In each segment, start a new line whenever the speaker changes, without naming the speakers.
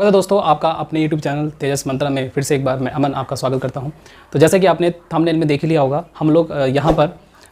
स्वागत है दोस्तों आपका अपने YouTube चैनल तेजस मंत्रा में फिर से एक बार मैं अमन आपका स्वागत करता हूं। तो जैसा कि आपने थंबनेल में देख लिया होगा, हम लोग यहां पर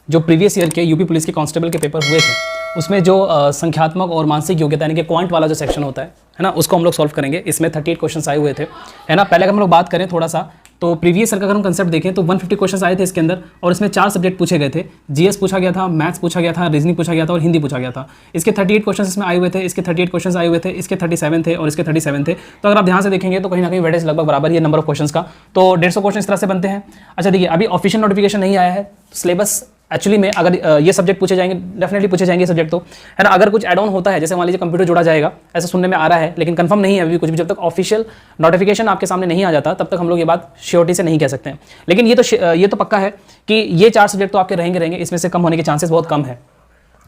जो प्रीवियस ईयर के यूपी पुलिस के कांस्टेबल के पेपर हुए थे उसमें जो संख्यात्मक और मानसिक योग्यता यानी कि क्वांट वाला जो सेक्शन होता है ना, उसको हम लोग सॉल्व करेंगे। इसमें 38 क्वेश्चन आए हुए थे, है ना। पहले अगर हम लोग बात करें थोड़ा सा, तो प्रीवियस ईयर का अगर हम कंसेप्ट देखें तो 150 क्वेश्चन आए थे इसके अंदर, और इसमें 4 सब्जेक्ट पूछे गए थे। जीएस पूछा गया था, मैथ्स पूछा गया था, रीजनिंग पूछा गया था और हिंदी पूछा गया था। इसके 38 क्वेश्चन इसमें आए हुए थे, इसके 38 क्वेश्चन आए हुए थे, इसके 37 थे और इसके 37 थे। तो अगर आप ध्यान से देखेंगे तो कहीं ना कहीं वेटेज लगभग बराबर ही है नंबर ऑफ क्वेश्चन का। तो 150 क्वेश्चन इस तरह से बनते हैं। अच्छा देखिए, अभी ऑफिशियल नोटिफिकेशन नहीं आया है, सिलेबस एक्चुअली में अगर ये सब्जेक्ट पूछे जाएंगे, डेफिनेटली पूछे जाएंगे सब्जेक्ट, तो है ना। अगर कुछ एड ऑन होता है, जैसे मान लीजिए कंप्यूटर जोड़ा जाएगा, ऐसा सुनने में आ रहा है, लेकिन कंफर्म नहीं है अभी कुछ भी। जब तक ऑफिशियल नोटिफिकेशन आपके सामने नहीं आ जाता तब तक हम लोग ये बात श्योरिटी से नहीं कह सकते हैं। लेकिन ये तो पक्का है कि ये 4 सब्जेक्ट तो आपके रहेंगे, इसमें से कम होने के चांसेस बहुत कम है।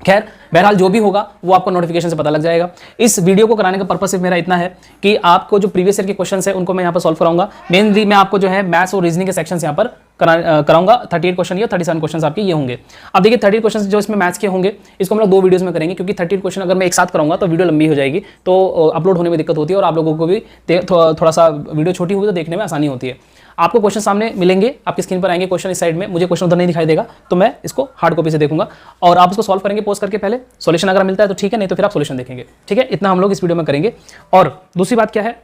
खैर बहरहाल जो भी होगा वो आपको नोटिफिकेशन से पता लग जाएगा। इस वीडियो को कराने का पर्पस सिर्फ मेरा इतना है कि आपको जो प्रीवियस ईयर के क्वेश्चन है उनको मैं यहाँ पर सॉल्व कराऊंगा। मेनली मैं आपको जो है मैथ्स और रीजनिंग के सेक्शन यहाँ पर कराऊंगा। 38 क्वेश्चन या 37 क्वेश्चन आपके ये होंगे। अब देखिए 30 क्वेश्चन जो इसमें मैथ्स के होंगे, इसको हम लोग 2 वीडियोस में करेंगे, क्योंकि 30 क्वेश्चन अगर मैं एक साथ कराऊंगा तो वीडियो लंबी हो जाएगी, तो अपलोड होने में दिक्कत होती है और आप लोगों को भी थोड़ा सा वीडियो छोटी हुई तो देखने में आसानी होती है। आपको क्वेश्चन सामने मिलेंगे, आपकी स्क्रीन पर आएंगे क्वेश्चन इस साइड में, मुझे क्वेश्चन उधर नहीं दिखाई देगा, तो मैं इसको हार्ड कॉपी से देखूंगा और आप इसको सॉल्व करेंगे पोस्ट करके। पहले सॉल्यूशन अगर मिलता है तो ठीक है, नहीं तो फिर आप सॉल्यूशन देखेंगे, ठीक है। इतना हम लोग इस वीडियो में करेंगे। और दूसरी बात क्या है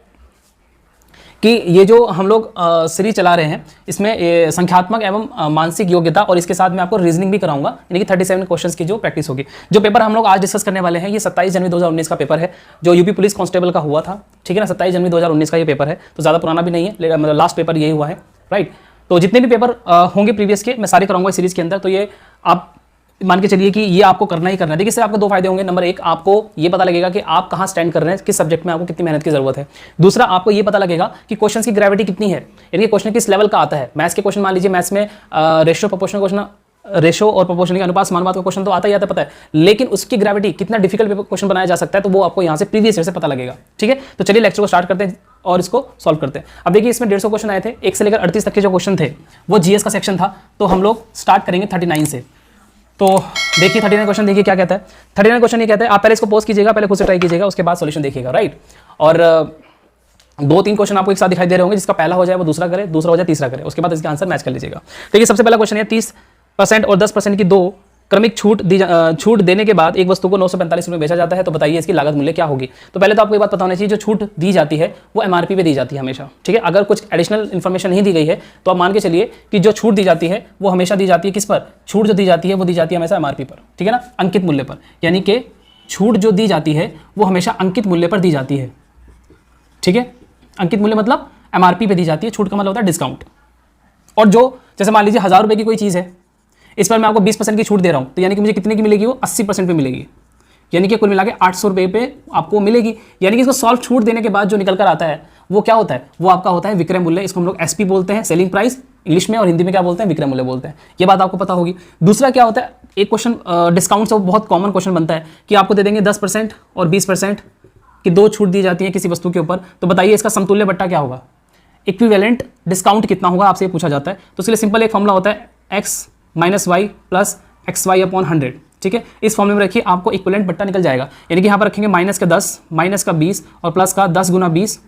कि ये जो हम लोग सीरीज चला रहे हैं, इसमें संख्यात्मक एवं मानसिक योग्यता और इसके साथ मैं आपको रीजनिंग भी कराऊंगा, यानी कि 37 क्वेश्चंस की जो प्रैक्टिस होगी। जो पेपर हम लोग आज डिस्कस करने वाले हैं, ये 27 जनवरी 2019 का पेपर है, जो यूपी पुलिस कांस्टेबल का हुआ था, ठीक है ना। 27 जनवरी 2019 का ये पेपर है, तो ज़्यादा पुराना भी नहीं है, मतलब लास्ट पेपर यही हुआ है, राइट। तो जितने भी पेपर होंगे प्रीवियस के, मैं सारे कराऊंगा इस सीरीज के अंदर। तो ये आप मान के चलिए कि ये आपको करना ही करना है। देखिए इससे आपको 2 फायदे होंगे। नंबर 1, आपको ये पता लगेगा कि आप कहाँ स्टैंड कर रहे हैं, किस सब्जेक्ट में आपको कितनी मेहनत की जरूरत है। दूसरा, आपको ये पता लगेगा कि क्वेश्चन की ग्रेविटी कितनी है, यानी कि क्वेश्चन किस लेवल का आता है। मैथ्स के क्वेश्चन, मान लीजिए मैथ्स में रेशियो प्रोपोर्शनल क्वेश्चन, रेशो और प्रोपोर्शन के अनुपात समानुपात का क्वेश्चन तो आता ही आता है, पता है, लेकिन उसकी ग्रेविटी कितना डिफिकल्ट क्वेश्चन बनाया जा सकता है, तो वो आपको यहाँ से प्रीवियस ईयर से पता लगेगा, ठीक है। तो चलिए लेक्चर को स्टार्ट करते हैं और इसको सॉल्व करते हैं। अब देखिए इसमें 150 क्वेश्चन आए थे, 1 से लेकर 38 तक के जो क्वेश्चन थे वो जीएस का सेक्शन था। तो हम लोग स्टार्ट करेंगे 39 से। तो देखिए 39 क्वेश्चन, देखिए क्या कहता है। 39 क्वेश्चन ये कहता है, आप पहले इसको पोस्ट कीजिएगा, पहले खुद से ट्राई कीजिएगा, उसके बाद सॉल्यूशन देखिएगा, राइट। और 2-3 क्वेश्चन आपको एक साथ दिखाई दे रहे होंगे, जिसका पहला हो जाए वो दूसरा करे, दूसरा हो जाए तीसरा करे, उसके बाद इसका आंसर मैच कर लीजिएगा। देखिए सबसे पहला क्वेश्चन है, 30% और 10% की 2 क्रमिक छूट देने के बाद एक वस्तु को 945 रुपये बेचा जाता है, तो बताइए इसकी लागत मूल्य क्या होगी। तो पहले तो आपको ये बात पता होनी चाहिए, जो छूट दी जाती है वो एमआरपी पे दी जाती है हमेशा, ठीक है। अगर कुछ एडिशनल इन्फॉर्मेशन नहीं दी गई है तो आप मान के चलिए कि जो छूट दी जाती है वो हमेशा दी जाती है किस पर, छूट जो दी जाती है वो दी जाती है हमेशा एमआरपी पर, ठीक है ना, अंकित मूल्य पर। यानी कि छूट जो दी जाती है वो हमेशा अंकित मूल्य पर दी जाती है, ठीक है। अंकित मूल्य मतलब एमआरपी पे दी जाती है, छूट का मतलब होता है डिस्काउंट। और जो जैसे मान लीजिए 1000 रुपये की कोई चीज़ है, इस पर मैं आपको 20% की छूट दे रहा हूँ, तो यानी कि मुझे कितने की मिलेगी, वो 80% पे मिलेगी, यानी कि कुल मिला के 800 रुपये पे आपको मिलेगी। यानी कि इसको सॉल्व छूट देने के बाद जो निकल कर आता है वो क्या होता है, वो आपका होता है विक्रय मूल्य। इसको हम लोग एसपी बोलते हैं, सेलिंग प्राइस इंग्लिश में, और हिंदी में क्या बोलते हैं, विक्रय मूल्य बोलते हैं। ये बात आपको पता होगी। दूसरा क्या होता है, एक क्वेश्चन डिस्काउंट से बहुत कॉमन क्वेश्चन बनता है कि आपको दे देंगे 10% और 20% की 2 छूट दी जाती है किसी वस्तु के ऊपर, तो बताइए इसका समतुल्य बट्टा क्या होगा, इक्विवेलेंट डिस्काउंट कितना होगा, आपसे पूछा जाता है। तो इसलिए सिंपल एक फॉर्मूला होता है, x minus y plus x y upon 100, ठीक है। इस फॉर्मूले में रखिए, आपको इक्विवेलेंट बट्टा निकल जाएगा। यानी कि यहाँ पर रखेंगे माइनस का 10, माइनस का 20 और प्लस का 10 गुना 20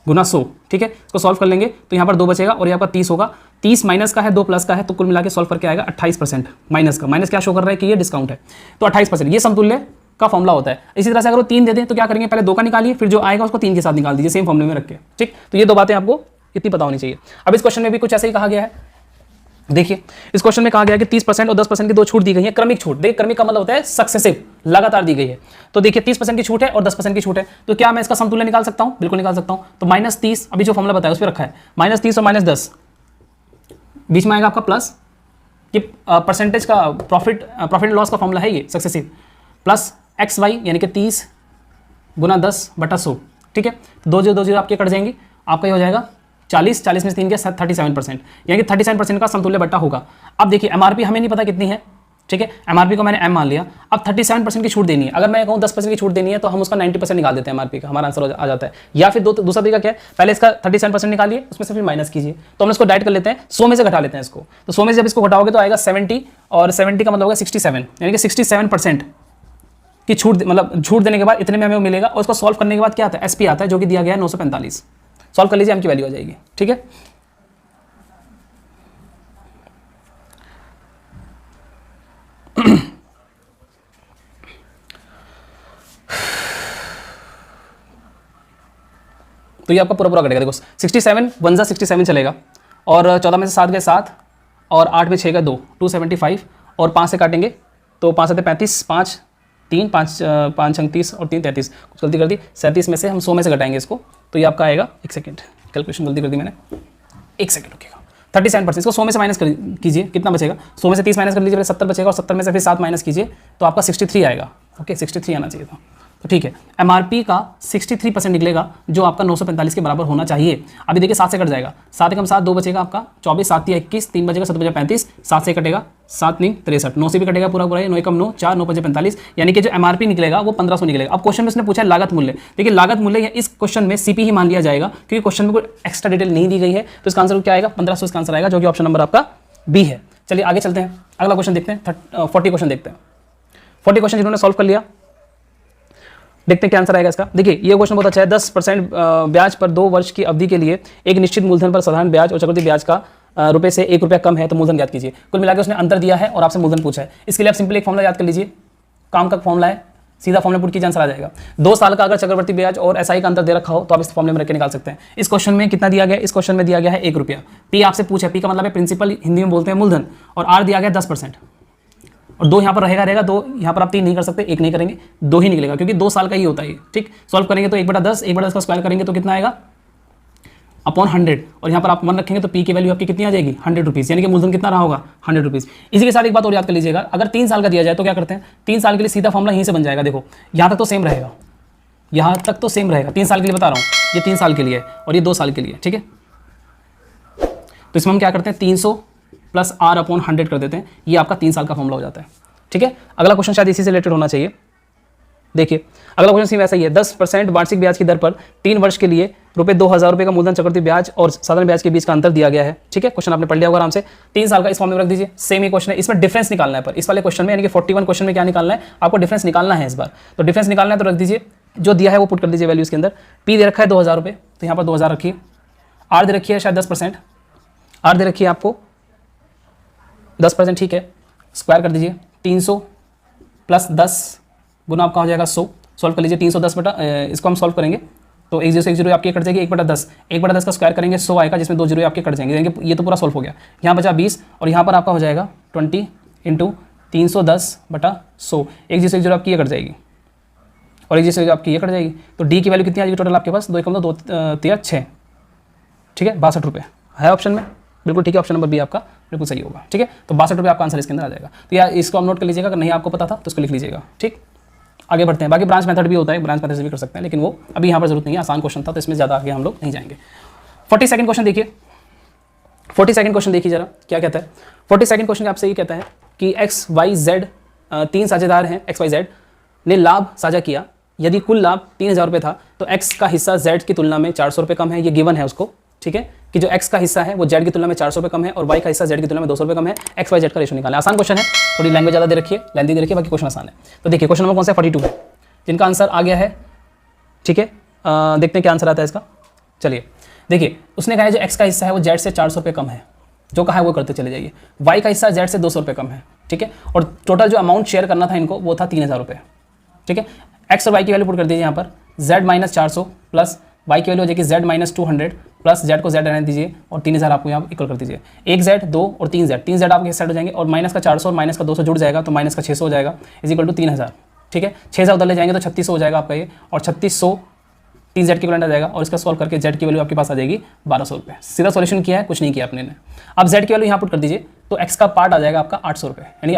गुना 100, ठीक है। इसको सॉल्व कर लेंगे तो यहाँ पर 2 बचेगा और यहाँ पर 30 होगा। 30 माइनस का है, 2 प्लस का है, तो कुल मिला के सॉल्व करके आएगा 28%। माइनस का माइनस क्या शो कर रहा है कि ये डिस्काउंट है, तो 28%, ये समतुल्य का फॉर्मूला होता है। इसी तरह से अगर वो 3 दे दें तो क्या करेंगे, पहले 2 का निकालिए, फिर जो आएगा उसको 3 के साथ निकाल दीजिए, सेम फॉर्मूले में रख के, ठीक। तो ये 2 बातें आपको इतनी पता होनी चाहिए। अब इस क्वेश्चन में भी कुछ ऐसा ही कहा गया है। देखिए इस क्वेश्चन में कहा गया है कि 30% और 10% की 2 छूट दी गई है, क्रमिक छूट। देखिए क्रमिक का मतलब होता है सक्सेसिव, लगातार दी गई है। तो देखिए 30% की छूट है और 10% की छूट है, तो क्या मैं इसका समतुल्य निकाल सकता हूं, बिल्कुल निकाल सकता हूं। तो -30, अभी जो फॉर्मूला बताया उस पर रखा है, -30 और -10, बीच में आएगा आपका प्लस, कि परसेंटेज का प्रॉफिट एंड लॉस का फॉर्मूला है ये सक्सेसिव, प्लस एक्स वाई यानी कि 30 गुना 10 बटा 100, ठीक है। तो 2 0 आपके कट जाएंगे, आपका ये हो जाएगा 40 में से 3 के 37%, यानी कि 37% का समतुल्य बट्टा होगा। अब देखिए एमआरपी हमें नहीं पता कितनी है, ठीक है, एमआरपी को मैंने एम मान लिया। अब 37% की छूट देनी है, अगर मैं कहूँ 10% की छूट देनी है तो हम उसका 90% निकाल देते हैं एमआरपी का, हमारा आंसर आ जाता है। या फिर दूसरा तरीका क्या है, पहले इसका 37% निकालिए, उसमें से फिर माइनस कीजिए, तो हम इसको डाइट कर लेते हैं, 100 में से घटा लेते हैं इसको। तो 100 में से जब इसको घटाओगे तो आएगा 70, और 70 का मतलब होगा 67, यानी कि 67% कि छूट मतलब छूट देने के बाद इतने में हमें वो मिलेगा, और उसको सॉल्व करने के बाद क्या आता है, एसपी आता है जो कि दिया गया है 945। सॉल्व कर लीजिए, एम की वैल्यू आ जाएगी। ठीक है, तो ये आपका पूरा पूरा कटेगा। देखो 67 1 जा 67 चलेगा, और 14 में से 7 गए 7, और 8 में 6 गए 2, 275, और 5 से काटेंगे तो 5 7 35, 5 3 5 5 30 और 3 33, कुछ गलती कर दी, 37 में से हम 100 में से घटाएंगे इसको, तो ये आपका आएगा, एक सेकेंड कैलकुलेशन गलती कर दी मैंने, एक सेकेंड रुकेगा, 37%। इसको 100 में से माइनस कीजिए, कितना बचेगा, 100 में से 30 माइनस कर लीजिए, 70 बचेगा, और 70 में से फिर 7 माइनस कीजिए तो आपका 63 आएगा। ओके 63 आना चाहिए था, तो ठीक है, एमआरपी का 63% निकलेगा जो आपका 945 के बराबर होना चाहिए। अभी देखिए 7 से कट जाएगा, 7 कम 7 2 बचेगा आपका 24, 7 या 21, 3 बचेगा, 7 बचे 35, 7 से कटेगा 7 9 63, 9 से भी कटेगा पूरा पूरा, 9 कम 9 4, 9 बचे 45, यानी कि जो एमआरपी निकलेगा वो 1500 निकलेगा। अब क्वेश्चन में उसने पूछा लागत मूल्य, देखिए लागत मूल्य इस क्वेश्चन में सीपी ही मान लिया जाएगा क्योंकि क्वेश्चन में कोई एक्स्ट्रा डिटेल नहीं दी गई है, तो इसका आंसर क्या आएगा, 1500 इसका आंसर आएगा, जो कि ऑप्शन नंबर आपका बी है। चलिए आगे चलते हैं, अगला क्वेश्चन देखते हैं, 40 क्वेश्चन देखते हैं। 40 क्वेश्चन जिन्होंने सॉल्व कर लिया, देखते हैं क्या आंसर आएगा इसका। देखिए ये क्वेश्चन बहुत अच्छा है, 10% ब्याज पर 2 वर्ष की अवधि के लिए एक निश्चित मूलधन पर साधारण ब्याज और चक्रवृद्धि ब्याज का रुपए से 1 रुपया कम है तो मूलधन ज्ञात कीजिए। कुल मिलाकर उसने अंतर दिया है और आपसे मूलधन पूछा है। इसके लिए आप सिंपली एक फॉर्मूला याद कर लीजिए, काम का फॉर्मूला है, सीधा फॉर्मूला पुट कीजिए, आंसर आ जाएगा। 2 साल का अगर चक्रवृद्धि ब्याज और एसआई का अंतर दे रखा हो तो आप इस फॉर्मूले में रख के निकाल सकते हैं। इस क्वेश्चन में कितना दिया गया, इस क्वेश्चन में दिया गया है 1 रुपया। पी आपसे पूछा, पी का मतलब है प्रिंसिपल, हिंदी में बोलते हैं मूलधन, और आर दिया गया 10%, और 2 यहाँ पर रहेगा 2 यहाँ पर आप 3 नहीं कर सकते, 1 नहीं करेंगे, 2 ही निकलेगा क्योंकि 2 साल का ही होता है। ठीक, सॉल्व करेंगे तो 1/10, 1/10 का स्क्वायर करेंगे तो कितना आएगा, अपॉन 100, और यहाँ पर आप 1 रखेंगे तो पी की वैल्यू आपकी कितनी आ जाएगी, 100 रुपीज़, यानी कि मूलधन कितना रहा होगा, 100 रुपीज़। इसी के साथ एक बात और याद कर लीजिएगा, अगर 3 साल का दिया जाए तो क्या करते हैं, 3 साल के लिए सीधा फॉर्मूला यहीं से बन जाएगा। देखो यहाँ तक तो सेम रहेगा, यहाँ तक तो सेम रहेगा, 3 साल के लिए बता रहा हूँ, ये 3 साल के लिए है और ये 2 साल के लिए, ठीक है। तो इसमें हम क्या करते हैं, 300 प्लस आर अपॉन 100 कर देते हैं, ये आपका 3 साल का फॉर्मूला हो जाता है। ठीक है, अगला क्वेश्चन शायद इसी से रिलेटेड होना चाहिए। देखिए अगला क्वेश्चन सेम ऐसा ही है, 10% वार्षिक ब्याज की दर पर 3 वर्ष के लिए रुपये 2000 रुपये का मूलधन चक्रवृद्धि ब्याज और साधारण ब्याज के बीच का अंतर दिया गया है। ठीक है, क्वेश्चन आपने पढ़ लिया होगा आराम से, 3 साल का इस फॉर्म में रख दीजिए। सेम ही क्वेश्चन है, इसमें डिफरेंस निकालना है, पर इस वाले क्वेश्चन में यानी कि 41 क्वेश्चन में क्या निकालना है, आपको डिफरेंस निकालना है इस बार। तो डिफरेंस निकालना है तो रख दीजिए, जो दिया है वो पुट कर दीजिए वैल्यू इसके अंदर। पी दे रखा है 2000 रुपये, तो यहाँ पर 2000 रखिए। आर दे रखी है शायद 10%, आर दे रखी है आपको 10%, ठीक है, स्क्वायर कर दीजिए। 300 प्लस 10 गुना आपका हो जाएगा 100, सॉल्व कर लीजिए। 310 बटा इसको हम सॉल्व करेंगे तो 1 0 आपके कट जाएगी, 1/10, 1/10 का स्क्वायर करेंगे 100 आएगा, जिसमें 2 जीरो आपके कट जाएंगे, यानी कि ये तो पूरा सॉल्व हो गया। यहाँ बचा 20 और यहाँ पर आपका हो जाएगा 20 इंटू 310 बटा 100, 1 0 आपकी ये कट जाएगी और 1 0 आपकी ये कट जाएगी। तो डी की वैल्यू कितनी आ जाएगी टोटल आपके पास, 2 कम 2 3 6, ठीक है, 62 रुपये है ऑप्शन में, बिल्कुल ठीक है, ऑप्शन नंबर बी आपका बिल्कुल सही होगा। ठीक है, तो 62 रुपये आपका आंसर इसके अंदर आ जाएगा। तो यार इसको आप नोट कर लीजिएगा, अगर नहीं आपको पता था तो उसको लिख लीजिएगा। ठीक, आगे बढ़ते हैं। बाकी ब्रांच मेथड भी होता है, ब्रांच मेथड से भी कर सकते हैं, लेकिन वो अभी यहाँ पर जरूरत नहीं है, आसान क्वेश्चन था तो इसमें ज़्यादा आगे हम लोग नहीं जाएंगे। 42nd क्वेश्चन देखिए, 42nd क्वेश्चन देखिए जरा क्या कहता है। 42nd क्वेश्चन आपसे ये कहता है कि XYZ 3 साझेदार हैं, XYZ ने लाभ साझा किया, यदि कुल लाभ 3000 रुपये था तो X का हिस्सा Z की तुलना में 400 रुपये कम है, ये गिवन है उसको। ठीक है, कि जो X का हिस्सा है वो Z की तुलना में 400 रुपये कम है और Y का हिस्सा Z की तुलना में 200 रुपये कम है। XYZ का रेशो निकालना है। आसान क्वेश्चन है, थोड़ी लैंग्वेज ज़्यादा दे रखी है, लेंथी दे रखी है, बाकी क्वेश्चन आसान है। तो देखिए क्वेश्चन नंबर कौन सा है, 42 है, जिनका आंसर आ गया है। ठीक है, देखते हैं क्या आंसर आता है इसका। चलिए देखिए, उसने कहा है जो X का हिस्सा है वो Z से 400 रुपये कम है, जो कहा है वो करते चले जाइए। Y का हिस्सा Z से 200 रुपये कम है। ठीक है, और टोटल जो अमाउंट शेयर करना था इनको वो था 3000 रुपये। ठीक है, X और Y की वैल्यू पुट कर दीजिए यहाँ पर, Z माइनस 400 प्लस Y की वैल्यू हो जाएगी Z माइनस 200 प्लस Z को Z रहने दीजिए और 3000 आपको यहाँ इक्वल कर दीजिए। 1 Z 2 और 3 Z, 3 Z आपके साइड हो जाएंगे और माइनस का 400 और माइनस का 200 जुड़ जाएगा तो माइनस का 600 हो जाएगा, इज इक्वल टू 3000। ठीक है, 6000 उधर ले जाएंगे तो 3600 हो जाएगा आपका ये, और 3600 3 Z की वैल्यू आ जाएगा और इसका सॉल्व करके Z की वैल्यू आपके पास आ जाएगी 1200 रुपये। सीधा सॉल्यूशन किया है, कुछ नहीं किया अपने ने। अब Z की वैल्यू यहाँ पुट कर दीजिए तो X का पार्ट आ जाएगा आपका 800 रुपये, यानी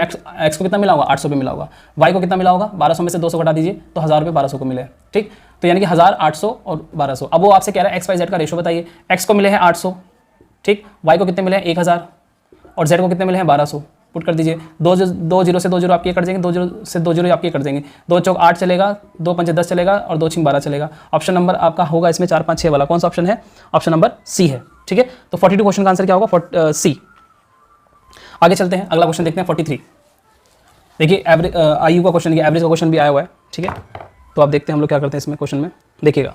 X को कितना मिला होगा, 800 रुपये मिला होगा। Y को कितना मिला होगा, 1200 में से 200 घटा दीजिए तो 1000 रुपये 1200 को मिले। ठीक, तो यानी कि 1000, 800 और 1200। अब वो आपसे कह रहा है XYZ का रेशो बताइए। X को मिले हैं 800, ठीक, Y को कितने मिले हैं 1000 और Z को कितने मिले हैं 1200। पुट कर दीजिए, 2 जीरो से 2 जीरो आपके कट जाएंगे, 2 जीरो से 2 जीरो आपके कट जाएंगे, 2 चौक 8 चलेगा, 2 पंचे 10 चलेगा और 2 छिंग 12 चलेगा। ऑप्शन नंबर आपका होगा इसमें 4 5 6 वाला, कौन सा ऑप्शन है, ऑप्शन नंबर सी है। ठीक है, तो 42 क्वेश्चन का आंसर क्या होगा, सी। आगे चलते हैं, अगला क्वेश्चन देखते हैं 43। देखिए एवरेज आयु का क्वेश्चन, एवरेज का क्वेश्चन भी आया हुआ है, ठीक है। तो आप देखते हैं हम लोग क्या करते हैं इसमें क्वेश्चन में। देखिएगा,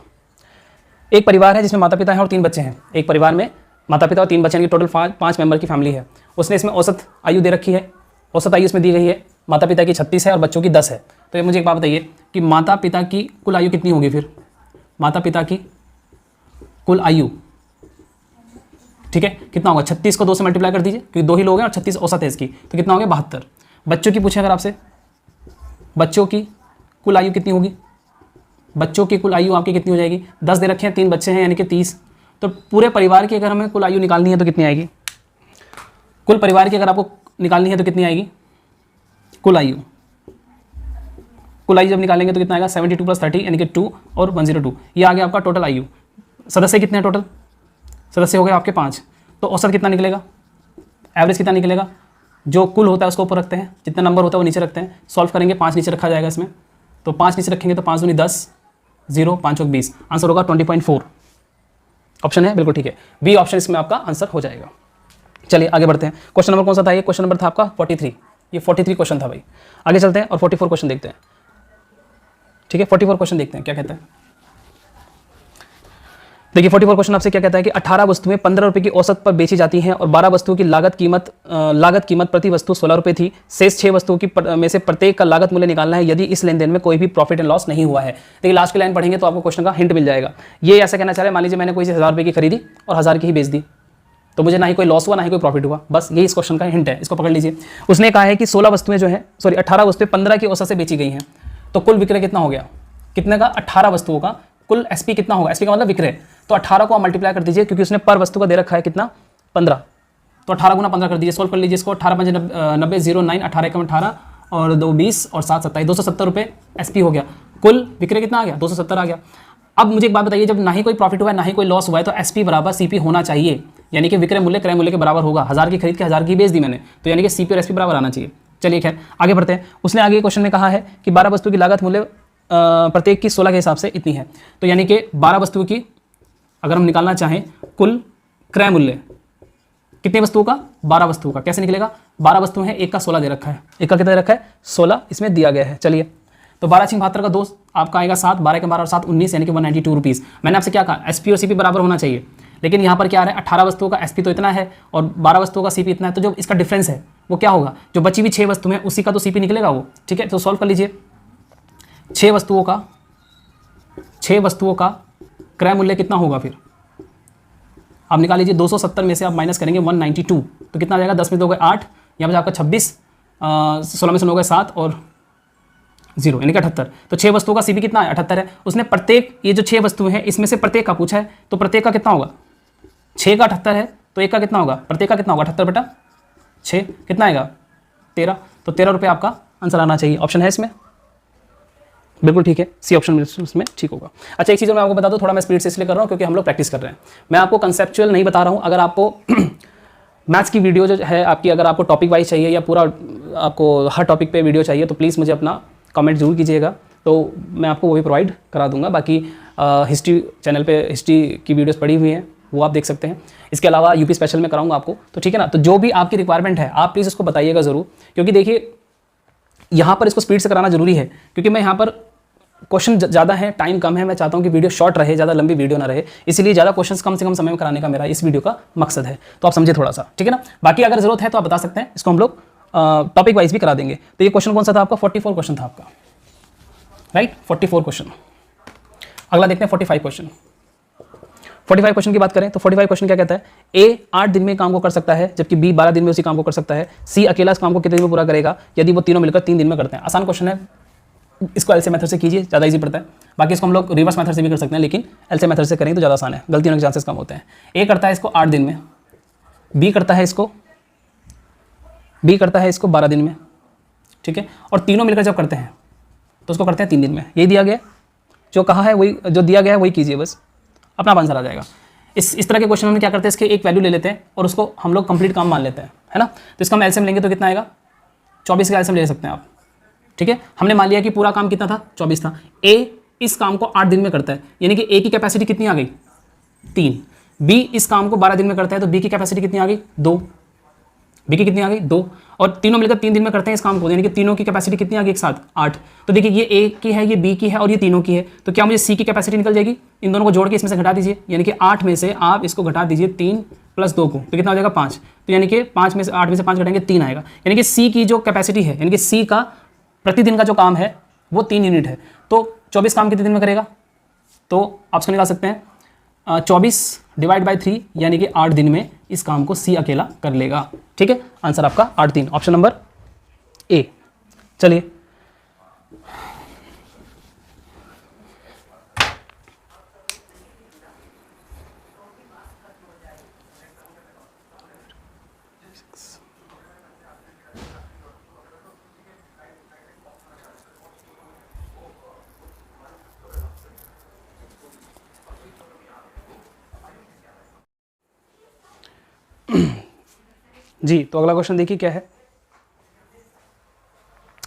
एक परिवार है जिसमें माता पिता हैं और 3 बच्चे हैं। एक परिवार में माता पिता और 3 बच्चे हैं, टोटल 5 मेंबर की फैमिली है। उसने इसमें औसत आयु दे रखी है, औसत आयु इसमें दी गई है, माता पिता की 36 है और बच्चों की 10 है। तो ये मुझे एक बात बताइए कि माता पिता की कुल आयु कितनी होगी फिर, माता पिता की कुल आयु, ठीक है, कितना होगा? 36 को 2 से मल्टीप्लाई कर दीजिए क्योंकि 2 ही लोग हैं और 36 औसत है इसकी, तो कितना हो गया? 72। बच्चों की पूछे अगर आपसे, बच्चों की कुल आयु कितनी होगी? बच्चों की कुल आयु आपकी कितनी हो जाएगी? 10 दे रखे हैं, 3 बच्चे हैं यानी कि 30। तो पूरे परिवार की अगर हमें कुल आयु निकालनी है तो कितनी आएगी? कुल परिवार की अगर आपको निकालनी है तो कितनी आएगी कुल आयु? कुल आयु जब निकालेंगे तो कितना आएगा? 72 + 30 यानी कि 2 और 102, ये आ गया आपका टोटल आयु। सदस्य कितने हैं टोटल? सदस्य हो गए आपके 5। तो औसत कितना निकलेगा? एवरेज कितना निकलेगा? जो कुल होता है उसको ऊपर रखते हैं, जितना नंबर होता है वो नीचे रखते हैं। सॉल्व करेंगे, 5 नीचे रखा जाएगा इसमें, तो 5 नीचे रखेंगे तो 5 दूनी 10, 0 5 चौक 20, आंसर होगा 20.4। ऑप्शन है बिल्कुल ठीक है, बी ऑप्शन इसमें आपका आंसर हो जाएगा। चलिए आगे बढ़ते हैं। क्वेश्चन नंबर कौन सा था? ये क्वेश्चन नंबर था आपका 43। ये 43 क्वेश्चन था भाई। आगे चलते हैं और 44 क्वेश्चन देखते हैं, ठीक है। 44 क्वेश्चन देखते हैं क्या कहता है। देखिए 44 क्वेश्चन आपसे क्या कहता है कि 18 वस्तुएं 15 रुपए की औसत पर बेची जाती हैं और 12 वस्तुओं की लागत कीमत प्रति वस्तु 16 रुपए थी। शेष 6 वस्तुओं की में से प्रत्येक का लागत मूल्य निकालना है यदि इस लेन देन में कोई भी प्रॉफिट एंड लॉस नहीं हुआ है। देखिए लास्ट की लाइन पढ़ेंगे तो आपको क्वेश्चन का हिंट मिल जाएगा। ये ऐसा कहना चाह रहे हैं, मान लीजिए मैंने कोई 1000 रुपये की खरीदी और 1000 की ही बेच दी, तो मुझे ना ही कोई लॉस हुआ ना ही कोई प्रॉफिट हुआ, बस यही इस क्वेश्चन का हिंट है, इसको पकड़ लीजिए। उसने कहा है कि 16 वस्तुएं जो है 18 वस्तुएं 15 की औसत से बेची गई हैं, तो कुल विक्रय कितना हो गया? कितने का? 18 वस्तुओं का कुल एसपी कितना होगा? एसपी का मतलब विक्रय, तो 18 को आप मल्टीप्लाई कर दीजिए क्योंकि उसने पर वस्तु का दे रखा है कितना? 15, तो 18 गुना 15 कर दीजिए। सोल्व कर लीजिए इसको, 18 5 90 0 9, 18 1 18 और 2 20 और 7 27, 270 रुपये एसपी हो गया। कुल विक्रय कितना आ गया? 270 आ गया। अब मुझे एक बात बताइए, जब ना ही कोई प्रॉफिट हुआ है ना ही कोई लॉस हुआ है तो एसपी बराबर सीपी होना चाहिए, यानी कि विक्रय मूल्य क्रय मूल्य के बराबर होगा। 1000 की खरीद के 1000 की बेच दी मैंने, तो यानी कि सीपी और एसपी बराबर आना चाहिए। चलिए खैर आगे बढ़ते हैं। उसने आगे क्वेश्चन में कहा है कि 12 वस्तु की लागत मूल्य प्रत्येक की 16 के हिसाब से इतनी है, तो यानी कि 12 वस्तुओं की अगर हम निकालना चाहें कुल क्रय मूल्य, कितने वस्तुओं का? 12 वस्तुओं का। कैसे निकलेगा? 12 वस्तुएं हैं, एक का 16 दे रखा है, एक का कितना दे रखा है? 16 इसमें दिया गया है। चलिए तो 12 × 72 का 2 आपका आएगा 7, 12 के 12 और 7 19 यानी कि 192 रुपीज़। मैंने आपसे क्या कहा? एसपी और सीपी बराबर होना चाहिए, लेकिन यहाँ पर क्या आ रहा है? 18 वस्तुओं का एसपी तो इतना है और 12 वस्तुओं का सीपी इतना है, तो जो इसका डिफरेंस है वो क्या होगा? जो बची हुई 6 वस्तुएं हैं उसी का तो सीपी निकलेगा वो, ठीक है। तो सॉल्व कर लीजिए। 6 वस्तुओं का क्रय मूल्य कितना होगा? फिर आप निकाल लीजिए, 270 में से आप माइनस करेंगे 192, तो कितना आ जाएगा? 10 में 2 गए 8, यहाँ पर आपका 26, 16 में से 9 गए 7 और 0 यानी कि 78। तो 6 वस्तुओं का सीपी कितना है? 78 है। उसने प्रत्येक, ये जो 6 वस्तुएं हैं इसमें से प्रत्येक का पूछा है, तो प्रत्येक का कितना होगा? 6 का 78 है, तो एक का कितना होगा? प्रत्येक का कितना होगा? 78/6 कितना आएगा? 13। तो 13 रुपये आपका आंसर आना चाहिए। ऑप्शन है इसमें बिल्कुल ठीक है, सी ऑप्शन में ठीक होगा। अच्छा एक चीज़ मैं आपको बता दूं, थोड़ा मैं स्पीड से इसलिए कर रहा हूँ क्योंकि हम लोग प्रैक्टिस कर रहे हैं। मैं आपको कंसेप्चुअल नहीं बता रहा हूँ। अगर आपको मैथ्स की वीडियो जो है आपकी, अगर आपको टॉपिक वाइज चाहिए या पूरा आपको हर टॉपिक पे वीडियो चाहिए तो प्लीज़ मुझे अपना कमेंट जरूर कीजिएगा, तो मैं आपको वो भी प्रोवाइड करा दूंगा। बाकी हिस्ट्री चैनल पे हिस्ट्री की वीडियोस पड़ी हुई हैं, वो आप देख सकते हैं। इसके अलावा यूपी स्पेशल में कराऊंगा आपको, तो ठीक है ना। तो जो भी आपकी रिक्वायरमेंट है आप प्लीज़ उसको बताइएगा ज़रूर, क्योंकि देखिए यहाँ पर इसको स्पीड से कराना जरूरी है क्योंकि मैं यहाँ पर क्वेश्चन ज़्यादा है, टाइम कम है, मैं चाहता हूँ कि वीडियो शॉर्ट रहे, ज़्यादा लंबी वीडियो ना रहे, इसीलिए ज़्यादा क्वेश्चंस कम से कम समय में कराने का मेरा इस वीडियो का मकसद है। तो आप समझे थोड़ा सा, ठीक है ना। बाकी अगर जरूरत है तो आप बता सकते हैं, इसको हम लोग टॉपिक वाइज भी करा देंगे। तो ये क्वेश्चन कौन सा था आपका? 44 क्वेश्चन था आपका, राइट। 44 क्वेश्चन। अगला देखते हैं 45 क्वेश्चन। 45 क्वेश्चन की बात करें तो 45 क्वेश्चन क्या कहता है? ए 8 दिन में काम को कर सकता है जबकि बी 12 दिन में उसी काम को कर सकता है। सी अकेला इस काम को कितने दिन में पूरा करेगा यदि वो तीनों मिलकर 3 दिन में करते हैं। आसान क्वेश्चन है, इसको एलसी मेथड से कीजिए, ज़्यादा इजी पड़ता है। बाकी इसको हम लोग रिवर्स मेथड से भी कर सकते हैं, लेकिन एलसी मेथड से करेंगे तो ज़्यादा आसान है, गलती होने के चांसेस कम होते हैं। ए करता है इसको 8 दिन में, बी करता है इसको 12 दिन में, ठीक है। और तीनों मिलकर जब करते हैं तो उसको करते हैं 3 दिन में। यही दिया गया, जो कहा है वही, जो दिया गया है वही कीजिए, बस अपना आंसर आ जाएगा। इस तरह के क्वेश्चन में क्या करते हैं, इसके एक वैल्यू ले लेते हैं और उसको हम लोग कंप्लीट काम मान लेते हैं, है ना। तो इसका हम एलसीएम लेंगे तो कितना आएगा? 24 का एलसीएम ले सकते हैं आप, ठीक है। हमने मान लिया कि पूरा काम कितना था? 24 था। ए इस काम को 8 दिन में करता है, यानी कि ए की कैपेसिटी कितनी आ गई? 3। बी इस काम को 12 दिन में करता है, तो बी की कैपेसिटी कितनी आ गई? 2। बी की कितनी आ गई 2, और तीनों मिलकर 3 दिन में करते हैं इस काम को, यानी कि तीनों की कैपेसिटी कितनी आ गई एक साथ 8। तो देखिए ये ए की है, ये बी की है और ये तीनों की है, तो क्या मुझे सी की कैपेसिटी निकल जाएगी, इन दोनों को जोड़ के इसमें से घटा दीजिए, यानी कि 8 में से आप इसको घटा दीजिए 3 + 2 को, तो कितना हो जाएगा 5। तो यानी कि 5 में से 8 में से 5 घटाएंगे 3 आएगा, यानी कि सी की जो कैपेसिटी है, यानी कि सी का प्रतिदिन का जो काम है वो 3 यूनिट है। तो 24 काम कितने दिन में करेगा, तो आप इसको निकाल सकते हैं 24 / 3, यानी कि 8 दिन में इस काम को सी अकेला कर लेगा। ठीक है, आंसर आपका 8 3, ऑप्शन नंबर ए। चलिए जी, तो अगला क्वेश्चन देखिए क्या है,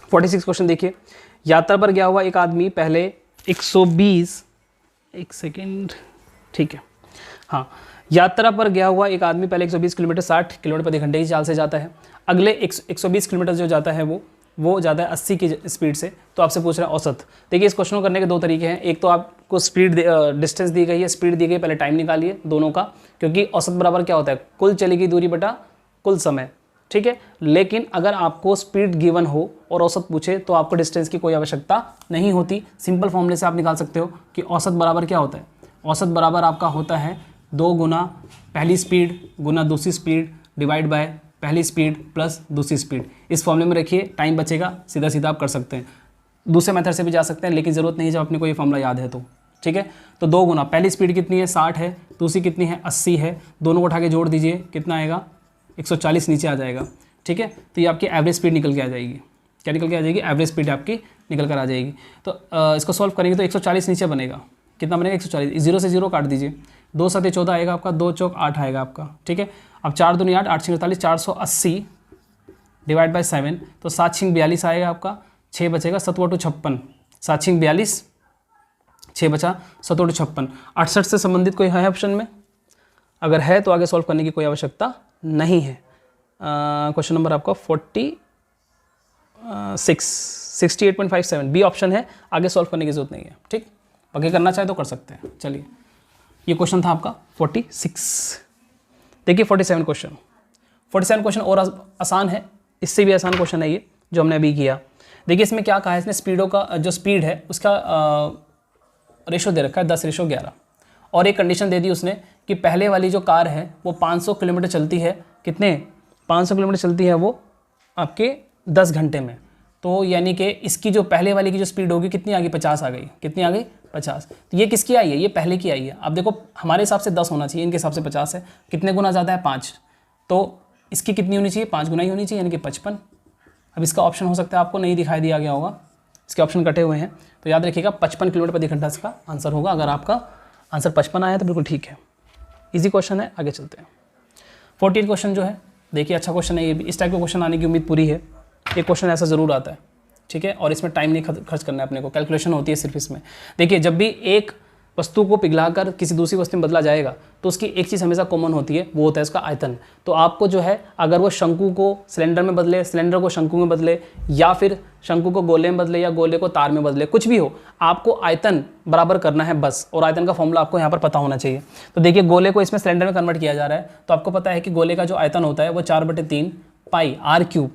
46 क्वेश्चन देखिए। यात्रा पर गया हुआ एक आदमी पहले 120, एक सेकेंड, ठीक है, हाँ, यात्रा पर गया हुआ एक आदमी पहले 120 किलोमीटर 60 किलोमीटर प्रति घंटे की चाल से जाता है। अगले 120 किलोमीटर जो जाता है वो जाता है 80 की स्पीड से। तो आपसे पूछ रहा है औसत। देखिए इस क्वेश्चन को करने के 2 तरीके हैं, एक तो आपको स्पीड डिस्टेंस दी गई है, स्पीड दी गई, पहले टाइम निकालिए दोनों का, क्योंकि औसत बराबर क्या होता है, कुल चली गई दूरी बटा कुल समय। ठीक है, लेकिन अगर आपको स्पीड गिवन हो और औसत पूछे तो आपको डिस्टेंस की कोई आवश्यकता नहीं होती। सिंपल फॉर्मूले से आप निकाल सकते हो कि औसत बराबर क्या होता है, औसत बराबर आपका होता है 2 गुना पहली स्पीड गुना दूसरी स्पीड डिवाइड बाय पहली स्पीड प्लस दूसरी स्पीड। इस फॉर्मूले में रखिए, टाइम बचेगा, सीधा सीधा आप कर सकते हैं। दूसरे मेथड से भी जा सकते हैं, लेकिन ज़रूरत नहीं है जब अपने को ये फॉर्मूला याद है तो। ठीक है, तो 2 गुना पहली स्पीड कितनी है 60 है, दूसरी कितनी है 80 है, दोनों को उठा के जोड़ दीजिए, कितना आएगा 140 नीचे आ जाएगा। ठीक है, तो ये आपकी एवरेज स्पीड निकल के आ जाएगी। क्या निकल के आ जाएगी, एवरेज स्पीड आपकी निकल कर आ जाएगी। तो इसको सॉल्व करेंगे तो 140 नीचे बनेगा, कितना बनेगा 140, 0 से 0 काट दीजिए, 2 7 14 आएगा आपका, 2 चौक 8 आएगा आपका। ठीक है, अब 4 दूनी 8, 8 6 48, 480 डिवाइड बाई 7, तो 7 6 42 आएगा आपका, 6 बचेगा, 7 2 56, 7 6 42, 6 बचा, 7 2 56। 68 से संबंधित कोई है ऑप्शन में, अगर है तो आगे सॉल्व करने की कोई आवश्यकता नहीं है। क्वेश्चन नंबर आपका 68.57 बी ऑप्शन है, आगे सॉल्व करने की जरूरत नहीं है। ठीक, बाकी करना चाहे तो कर सकते हैं। चलिए ये क्वेश्चन था आपका 46। देखिए 47 क्वेश्चन और आसान है, इससे भी आसान क्वेश्चन है ये जो हमने अभी किया। देखिए इसमें क्या कहा है, इसने स्पीडों का जो स्पीड है उसका रेशो दे रखा है 10:11, और एक कंडीशन दे दी उसने कि पहले वाली जो कार है वो 500 किलोमीटर चलती है, कितने 500 किलोमीटर चलती है वो आपके 10 घंटे में। तो यानी कि इसकी जो पहले वाली की जो स्पीड होगी कितनी आ गई, 50 आ गई, कितनी आ गई 50। तो ये किसकी आई है, ये पहले की आई है। अब देखो हमारे हिसाब से 10 होना चाहिए, इनके हिसाब से 50 है, कितने गुना ज़्यादा है 5, तो इसकी कितनी होनी चाहिए 5 गुना ही होनी चाहिए, यानी कि 55। अब इसका ऑप्शन हो सकता है आपको नहीं दिखाई दिया गया होगा, इसके ऑप्शन कटे हुए हैं, तो याद रखिएगा 55 किलोमीटर प्रति घंटा इसका आंसर होगा। अगर आपका आंसर 55 आया तो बिल्कुल ठीक है, इजी क्वेश्चन है। आगे चलते हैं 48 क्वेश्चन जो है, देखिए अच्छा क्वेश्चन है ये भी, इस टाइप का क्वेश्चन आने की उम्मीद पूरी है। ये क्वेश्चन ऐसा ज़रूर आता है, ठीक है, और इसमें टाइम नहीं खर्च करना है अपने को, कैलकुलेशन होती है सिर्फ इसमें। देखिए जब भी एक वस्तु को पिघलाकर किसी दूसरी वस्तु में बदला जाएगा तो उसकी एक चीज़ हमेशा कॉमन होती है, वो होता है उसका आयतन। तो आपको जो है अगर वो शंकु को सिलेंडर में बदले, सिलेंडर को शंकु में बदले, या फिर शंकु को गोले में बदले या गोले को तार में बदले, कुछ भी हो, आपको आयतन बराबर करना है बस। और आयतन का फॉर्मूला आपको यहाँ पर पता होना चाहिए। तो देखिए गोले को इसमें सिलेंडर में कन्वर्ट किया जा रहा है, तो आपको पता है कि गोले का जो आयतन होता है वो 4/3 पाई r3।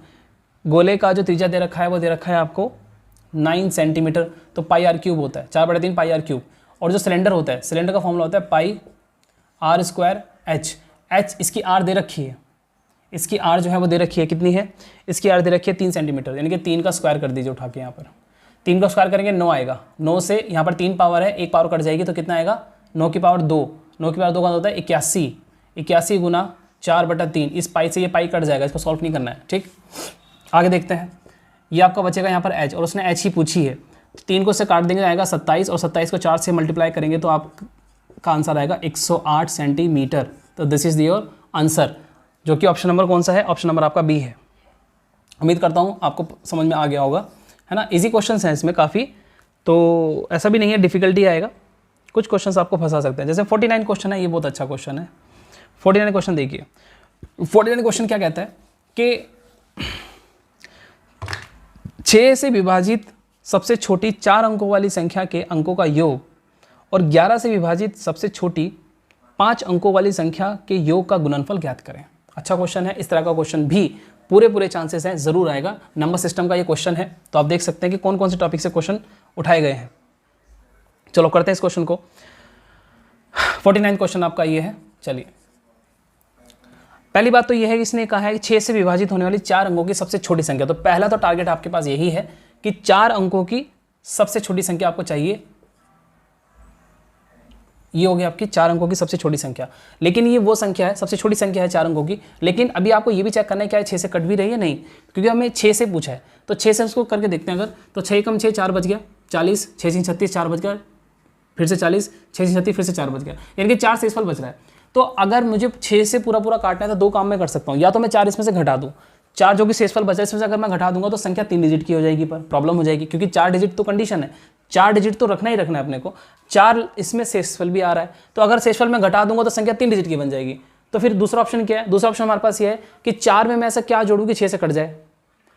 गोले का जो त्रिज्या दे रखा है वो दे रखा है आपको 9 सेंटीमीटर, तो पाई r3 होता है, 4/3 पाई r3। और जो सिलेंडर होता है, सिलेंडर का फॉर्मूला होता है पाई r² h इसकी r दे रखी है, इसकी r जो है वो दे रखी है, कितनी है, इसकी r दे रखी है 3 सेंटीमीटर, यानी कि 3 का स्क्वायर कर दीजिए उठा के। यहाँ पर 3 का स्क्वायर करेंगे 9 आएगा, 9 से यहाँ पर 3 पावर है, 1 पावर कट जाएगी तो कितना आएगा 9 की पावर 2, 9 की पावर 2 का होता है 81, 81 गुना 4/3, इस पाई से ये पाई कट जाएगा, इसको सॉल्व नहीं करना है। ठीक, आगे देखते हैं, ये आपका बचेगा यहाँ पर h, और उसने h ही पूछी है, 3 को से काट देंगे आएगा 27, और 27 को 4 से मल्टीप्लाई करेंगे तो आपका आंसर आएगा 108 सेंटीमीटर। तो दिस इज़ योर आंसर, जो कि ऑप्शन नंबर कौन सा है, ऑप्शन नंबर आपका बी है। उम्मीद करता हूँ आपको समझ में आ गया होगा, है ना। इजी क्वेश्चन हैं इसमें काफ़ी, तो ऐसा भी नहीं है डिफिकल्टी आएगा, कुछ क्वेश्चन आपको फंसा सकते हैं। जैसे 49 क्वेश्चन है, ये बहुत अच्छा क्वेश्चन है। 49 क्वेश्चन देखिए, 49 क्वेश्चन क्या कहता है कि 6 से विभाजित सबसे छोटी 4 अंकों वाली संख्या के अंकों का योग और 11 से विभाजित सबसे छोटी 5 अंकों वाली संख्या के योग का गुणनफल ज्ञात करें। अच्छा क्वेश्चन है। इस तरह का क्वेश्चन भी पूरे चांसेस हैं ज़रूर आएगा। नंबर सिस्टम का ये क्वेश्चन है, तो आप देख सकते हैं कि कौन कौन से टॉपिक से क्वेश्चन उठाए गए हैं। चलो करते हैं इस क्वेश्चन को। 49 क्वेश्चन आपका ये है। चलिए, पहली बात तो ये है कि इसने कहा है कि 6 से विभाजित होने वाली 4 अंकों की सबसे छोटी संख्या। तो पहला तो टारगेट आपके पास यही है कि 4 अंकों की सबसे छोटी संख्या आपको चाहिए। ये हो गया आपकी 4 अंकों की सबसे छोटी संख्या। लेकिन ये वो संख्या है, सबसे छोटी संख्या है 4 अंकों की। लेकिन अभी आपको ये भी चेक करना है क्या 6 से कट भी रही है, नहीं, क्योंकि हमें 6 से पूछा है। तो 6 से उसको करके देखते हैं अगर, तो 6 कम 6 4 बच गया 40, 6 6 36 4 बच गया, फिर से 40, 6 6 36 फिर से 4 बच गया, यानी कि 4 शेषफल बच रहा है। तो अगर मुझे 6 से पूरा काटना है तो 2 काम में कर सकता हूँ। या तो मैं 4 इसमें से घटा दूँ, 4 जो कि शेषफल बचा है इसमें से अगर मैं घटा दूंगा तो संख्या 3 डिजिट की हो जाएगी, पर प्रॉब्लम हो जाएगी, क्योंकि 4 डिजिट तो कंडीशन है, 4 डिजिट तो रखना ही रखना है अपने को। 4 इसमें शेषफल भी आ रहा है, तो अगर शेषफल में घटा दूंगा तो संख्या 3 डिजिट की बन जाएगी। तो फिर दूसरा ऑप्शन क्या है? दूसरा ऑप्शन हमारे पास ये है कि 4 में मैं ऐसा क्या जोड़ूँ कि 6 से कट जाए।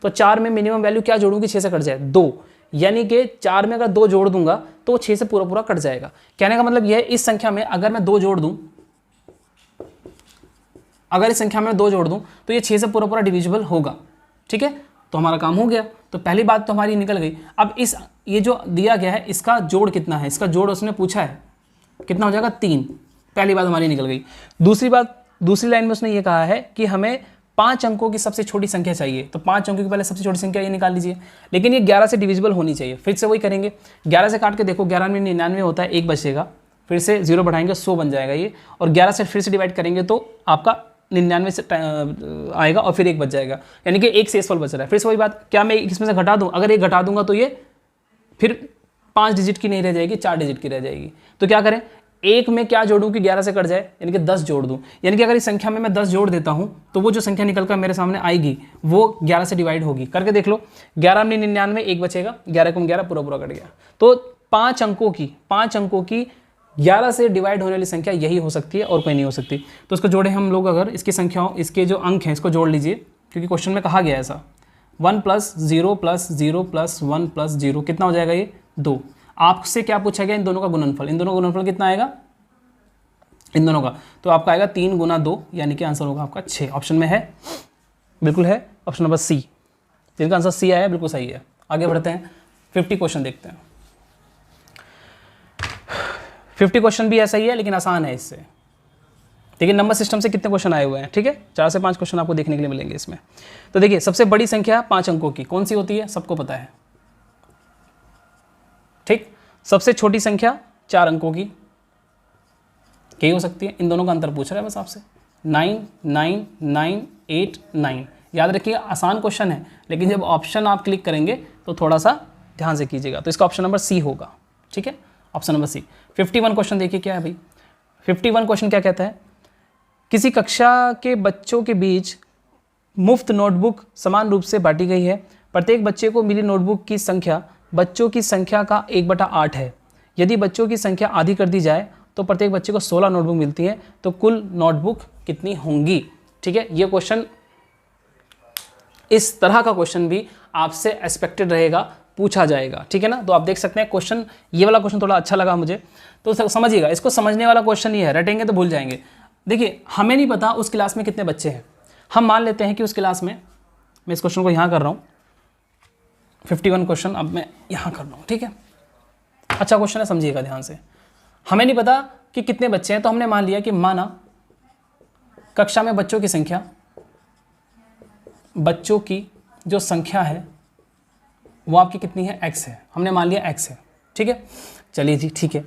तो 4 में मिनिमम वैल्यू क्या जोड़ूँ कि 6 से कट जाए? 2, यानी कि 4 में अगर 2 जोड़ दूंगा तो 6 से पूरा कट जाएगा। कहने का मतलब यह है इस संख्या में अगर मैं 2 जोड़ दूं, अगर इस संख्या में 2 जोड़ दूं तो ये 6 से पूरा डिविजिबल होगा। ठीक है, तो हमारा काम हो गया। तो पहली बात तो हमारी निकल गई। अब ये जो दिया गया है इसका जोड़ कितना है, इसका जोड़ उसने पूछा है कितना हो जाएगा 3। पहली बात हमारी निकल गई। दूसरी बात, दूसरी लाइन में उसने ये कहा है कि हमें 5 अंकों की सबसे छोटी संख्या चाहिए। तो 5 अंकों की पहले सबसे छोटी संख्या ये निकाल लीजिए, लेकिन ये 11 से डिविजिबल होनी चाहिए। फिर से वही करेंगे, 11 से काट के देखो, 11 में 99 होता है, 1 बचेगा, फिर से 0 बढ़ाएंगे 100 बन जाएगा ये, और 11 से फिर से डिवाइड करेंगे तो आपका 99 से आएगा और फिर 1 बच जाएगा, यानी कि 1 शेषफल बच रहा है। फिर से वही बात, क्या मैं इसमें से घटा दूं? अगर ये घटा दूंगा तो ये फिर 5 डिजिट की नहीं रह जाएगी, 4 डिजिट की रह जाएगी। तो क्या करें, 1 में क्या जोड़ूं कि 11 से कट जाए, यानी कि 10 जोड़ दूं। यानी कि अगर इस संख्या में मैं 10 जोड़ देता हूं तो वो जो संख्या निकल कर मेरे सामने आएगी वो 11 से डिवाइड होगी। करके देख लो, 11 में 99, 1 बचेगा, 11 को 11 पूरा कट गया। तो 5 अंकों की 11 से डिवाइड होने वाली संख्या यही हो सकती है और कोई नहीं हो सकती। तो इसको जोड़े हम लोग, अगर इसकी संख्याओं, इसके जो अंक हैं इसको जोड़ लीजिए, क्योंकि क्वेश्चन में कहा गया है ऐसा। 1 + 0 + 0 + 1 + 0 कितना हो जाएगा ये? 2। आपसे क्या पूछा गया? इन दोनों का गुणनफल। इन दोनों का गुणनफल कितना आएगा इन दोनों का? तो आपका आएगा 3 × 2, यानी कि आंसर होगा आपका 6। ऑप्शन में है, बिल्कुल है, ऑप्शन नंबर सी। जिनका आंसर सी आया है बिल्कुल सही है। आगे बढ़ते हैं, 50 क्वेश्चन देखते हैं। 50 क्वेश्चन भी ऐसा ही है, लेकिन आसान है इससे। देखिए नंबर सिस्टम से कितने क्वेश्चन आए हुए हैं। ठीक है, 4 से 5 क्वेश्चन आपको देखने के लिए मिलेंगे इसमें। तो देखिए, सबसे बड़ी संख्या 5 अंकों की कौन सी होती है? सबको पता है। ठीक, सबसे छोटी संख्या 4 अंकों की कई हो सकती है। इन दोनों का अंतर पूछ रहा है बस आपसे। 9 9 9 8 9। याद रखिए आसान क्वेश्चन है, लेकिन जब ऑप्शन आप क्लिक करेंगे तो थोड़ा सा ध्यान से कीजिएगा। तो इसका ऑप्शन नंबर सी होगा। ठीक है, ऑप्शन नंबर सी। 51 क्वेश्चन देखिए क्या है भाई। 51 क्वेश्चन क्या कहता है? किसी कक्षा के बच्चों के बीच मुफ्त नोटबुक समान रूप से बांटी गई है। प्रत्येक बच्चे को मिली नोटबुक की संख्या बच्चों की संख्या का 1/8 है। यदि बच्चों की संख्या आधी कर दी जाए तो प्रत्येक बच्चे को 16 नोटबुक मिलती है, तो कुल नोटबुक कितनी होंगी? ठीक है, ये क्वेश्चन, इस तरह का क्वेश्चन भी आपसे एक्सपेक्टेड रहेगा, पूछा जाएगा। ठीक है ना, तो आप देख सकते हैं क्वेश्चन, ये वाला क्वेश्चन थोड़ा अच्छा लगा मुझे, तो समझिएगा। इसको समझने वाला क्वेश्चन ये है, रटेंगे तो भूल जाएंगे। देखिए, हमें नहीं पता उस क्लास में कितने बच्चे हैं। हम मान लेते हैं कि उस क्लास में, मैं इस क्वेश्चन को यहाँ कर रहा हूँ, 51 क्वेश्चन अब मैं यहाँ कर रहा हूँ। ठीक है, अच्छा क्वेश्चन है, समझिएगा ध्यान से। हमें नहीं पता कि कितने बच्चे हैं, तो हमने मान लिया कि माना कक्षा में बच्चों की जो संख्या है वो आपकी कितनी है? x है। हमने मान लिया x है। ठीक है, चलिए जी, ठीक है।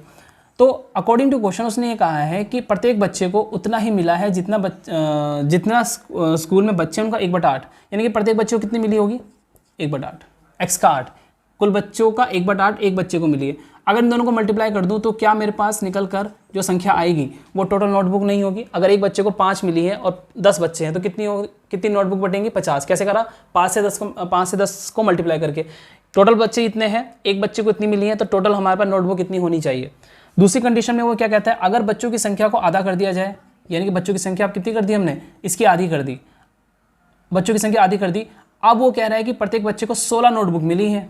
तो अकॉर्डिंग टू क्वेश्चन उसने ये कहा है कि प्रत्येक बच्चे को उतना ही मिला है जितना स्कूल में बच्चे उनका 1/8, यानी कि प्रत्येक बच्चे को कितनी मिली होगी? 1/8, x का 8, कुल बच्चों का 1/8 एक बच्चे को मिली है। अगर इन दोनों को मल्टीप्लाई कर दूं तो क्या मेरे पास निकल कर जो संख्या आएगी वो टोटल नोटबुक नहीं होगी। अगर एक बच्चे को 5 मिली है और 10 बच्चे हैं तो कितनी नोटबुक बटेंगी? 50। कैसे करा? 5 से 10 को मल्टीप्लाई करके। टोटल बच्चे इतने हैं, एक बच्चे को इतनी मिली है, तो टोटल हमारे पास नोटबुक इतनी होनी चाहिए। दूसरी कंडीशन में वो क्या कहता है? अगर बच्चों की संख्या को आधा कर दिया जाए, यानी कि बच्चों की संख्या आप कितनी कर दी हमने? इसकी आधी कर दी। बच्चों की संख्या आधी कर दी। अब वो कह रहा है कि प्रत्येक बच्चे को 16 नोटबुक मिली है।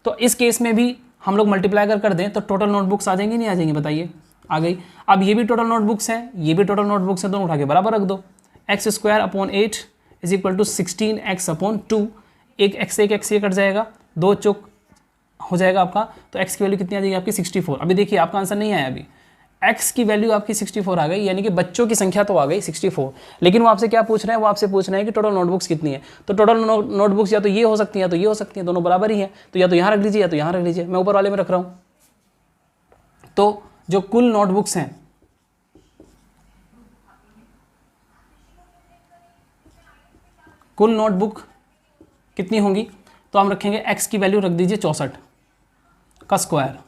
तो इस केस में भी हम लोग मल्टीप्लाई कर दें तो टोटल नोटबुक्स आ जाएंगी नहीं आ जाएंगी, बताइए। आ गई। अब ये भी टोटल नोटबुक्स हैं, ये भी टोटल नोटबुक्स हैं, दोनों उठा के बराबर रख दो। x² / 8 is equal to 16x/2। एक x ये कट जाएगा, 2 चौक हो जाएगा आपका। तो x की वैल्यू कितनी आ जाएगी आपकी 64। अभी देखिए आपका आंसर नहीं आया, अभी x की वैल्यू आपकी 64 आ गई, यानी कि बच्चों की संख्या तो आ गई 64। लेकिन वो आपसे क्या पूछ रहे हैं, वो आपसे पूछ रहे हैं कि टोटल नोटबुक्स कितनी है। तो टोटल नोटबुक्स या तो ये हो सकती है या तो ये हो सकती है, दोनों बराबर ही है। तो या तो यहाँ रख लीजिए या तो यहाँ रख लीजिए, मैं ऊपर वाले में रख रहा हूँ। तो जो कुल नोटबुक्स हैं, कुल नोटबुक कितनी होंगी, तो हम रखेंगे x की वैल्यू रख दीजिए 64 का स्क्वायर,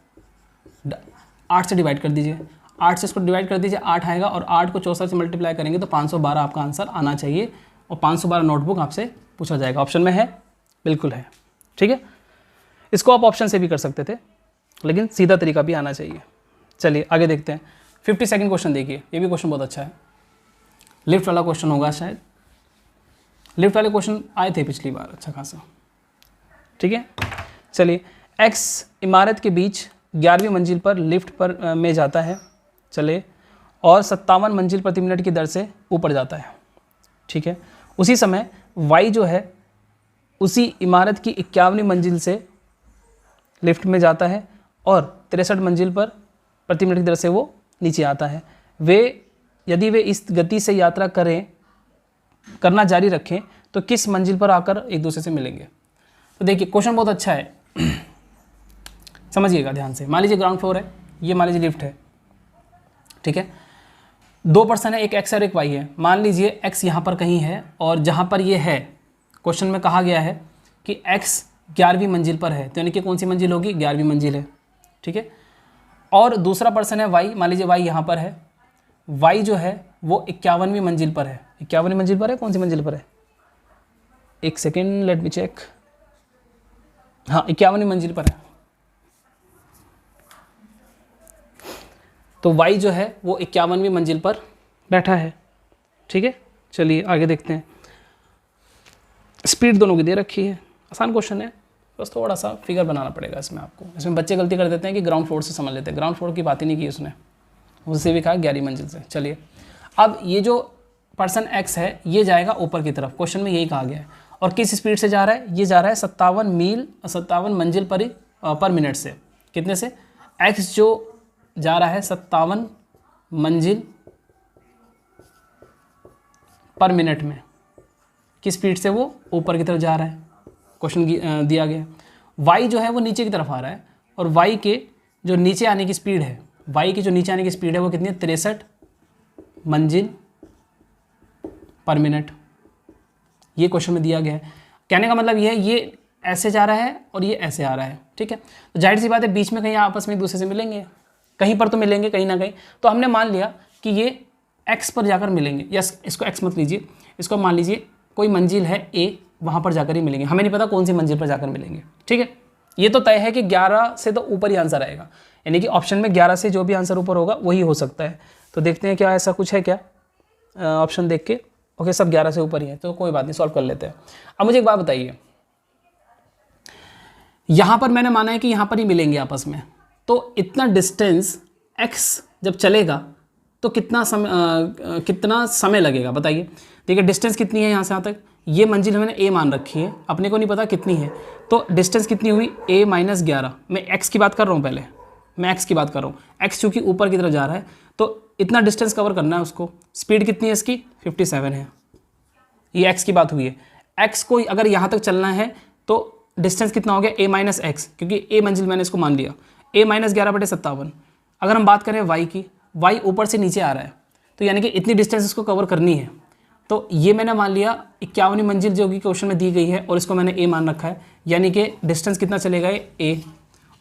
8 से डिवाइड कर दीजिए, 8 से इसको डिवाइड कर दीजिए, 8 आएगा और 8 को 64 से मल्टीप्लाई करेंगे तो 512 आपका आंसर आना चाहिए। और 512 नोटबुक आपसे पूछा जाएगा। ऑप्शन में है, बिल्कुल है, ठीक है। इसको आप ऑप्शन से भी कर सकते थे, लेकिन सीधा तरीका भी आना चाहिए। चलिए आगे देखते हैं। 52nd क्वेश्चन देखिए, ये भी क्वेश्चन बहुत अच्छा है, लिफ्ट वाला क्वेश्चन होगा शायद। लिफ्ट वाले क्वेश्चन आए थे पिछली बार अच्छा खासा, ठीक है। चलिए, x इमारत के बीच 11वीं मंजिल पर लिफ्ट पर में जाता है, चले, और 57 मंजिल प्रति मिनट की दर से ऊपर जाता है, ठीक है। उसी समय y जो है उसी इमारत की 51वीं मंजिल से लिफ्ट में जाता है और 63 मंजिल पर प्रति मिनट की दर से वो नीचे आता है। यदि वे इस गति से यात्रा करना जारी रखें तो किस मंजिल पर आकर एक दूसरे से मिलेंगे। तो देखिए क्वेश्चन बहुत अच्छा है, समझिएगा ध्यान से। मान लीजिए ग्राउंड फ्लोर है, ये मान लीजिए लिफ्ट है, ठीक है। 2 पर्सन है, एक x और एक y है। मान लीजिए x यहाँ पर कहीं है और जहाँ पर ये है, क्वेश्चन में कहा गया है कि x 11वीं मंजिल पर है, तो यानी कि कौन सी मंजिल होगी, 11वीं मंजिल है, ठीक है। और दूसरा पर्सन है y, मान लीजिए y यहाँ पर है, y जो है वो 51वीं मंजिल पर है। 51वीं मंजिल पर है, कौन सी मंजिल पर है, एक सेकेंड लेट मी चेक, हाँ 51वीं मंजिल पर है। तो y जो है वो 51वीं मंजिल पर बैठा है, ठीक है। चलिए आगे देखते हैं। स्पीड दोनों की दे रखी है, आसान क्वेश्चन है, बस थोड़ा सा फिगर बनाना पड़ेगा इसमें आपको। इसमें बच्चे गलती कर देते हैं कि ग्राउंड फ्लोर से समझ लेते हैं, ग्राउंड फ्लोर की बात ही नहीं की उसने, उससे भी कहा 11वीं मंजिल से। चलिए, अब ये जो पर्सन x है ये जाएगा ऊपर की तरफ, क्वेश्चन में यही कहा गया है। और किस स्पीड से जा रहा है, ये जा रहा है 57 मंजिल पर मिनट से। कितने से, x जो जा रहा है 57 मंजिल पर मिनट में, किस स्पीड से वो ऊपर की तरफ जा रहा है, क्वेश्चन दिया गया है। y जो है वो नीचे की तरफ आ रहा है और y के जो नीचे आने की स्पीड है, y की जो नीचे आने की स्पीड है वो कितनी है, 63 मंजिल पर मिनट। ये क्वेश्चन में दिया गया है। कहने का मतलब ये है, ये ऐसे जा रहा है और ये ऐसे आ रहा है, ठीक है। तो जाहिर सी बात है बीच में कहीं आपस में एक दूसरे से मिलेंगे, कहीं पर तो मिलेंगे कहीं ना कहीं। तो हमने मान लिया कि ये x पर जाकर मिलेंगे, या इसको x मत लीजिए, इसको मान लीजिए कोई मंजिल है a, वहाँ पर जाकर ही मिलेंगे। हमें नहीं पता कौन सी मंजिल पर जाकर मिलेंगे, ठीक है। ये तो तय है कि 11 से तो ऊपर ही आंसर आएगा, यानी कि ऑप्शन में 11 से जो भी आंसर ऊपर होगा वही हो सकता है। तो देखते हैं क्या ऐसा कुछ है क्या, ऑप्शन देख के। ओके, सब 11 से ऊपर ही है, तो कोई बात नहीं, सॉल्व कर लेते हैं। अब मुझे एक बात बताइए, यहाँ पर मैंने माना है कि यहाँ पर ही मिलेंगे आपस में, तो इतना डिस्टेंस x जब चलेगा तो कितना समय लगेगा, बताइए। देखिए डिस्टेंस कितनी है यहाँ से यहाँ तक, ये मंजिल मैंने a मान रखी है, अपने को नहीं पता कितनी है, तो डिस्टेंस कितनी हुई a - 11। मैं x की बात कर रहा हूँ, पहले मैं x की बात कर रहा हूँ। x चूँकि ऊपर की तरफ जा रहा है तो इतना डिस्टेंस कवर करना है उसको। स्पीड कितनी है इसकी, 57 है, ये x की बात हुई है। x को अगर यहाँ तक चलना है तो डिस्टेंस कितना हो गया, a - x, क्योंकि a मंजिल मैंने इसको मान लिया, a - 11/57। अगर हम बात करें y की, y ऊपर से नीचे आ रहा है, तो यानी कि इतनी डिस्टेंस इसको कवर करनी है। तो ये मैंने मान लिया 51वीं मंजिल जो कि क्वेश्चन में दी गई है, और इसको मैंने a मान रखा है, यानी कि डिस्टेंस कितना चलेगा a,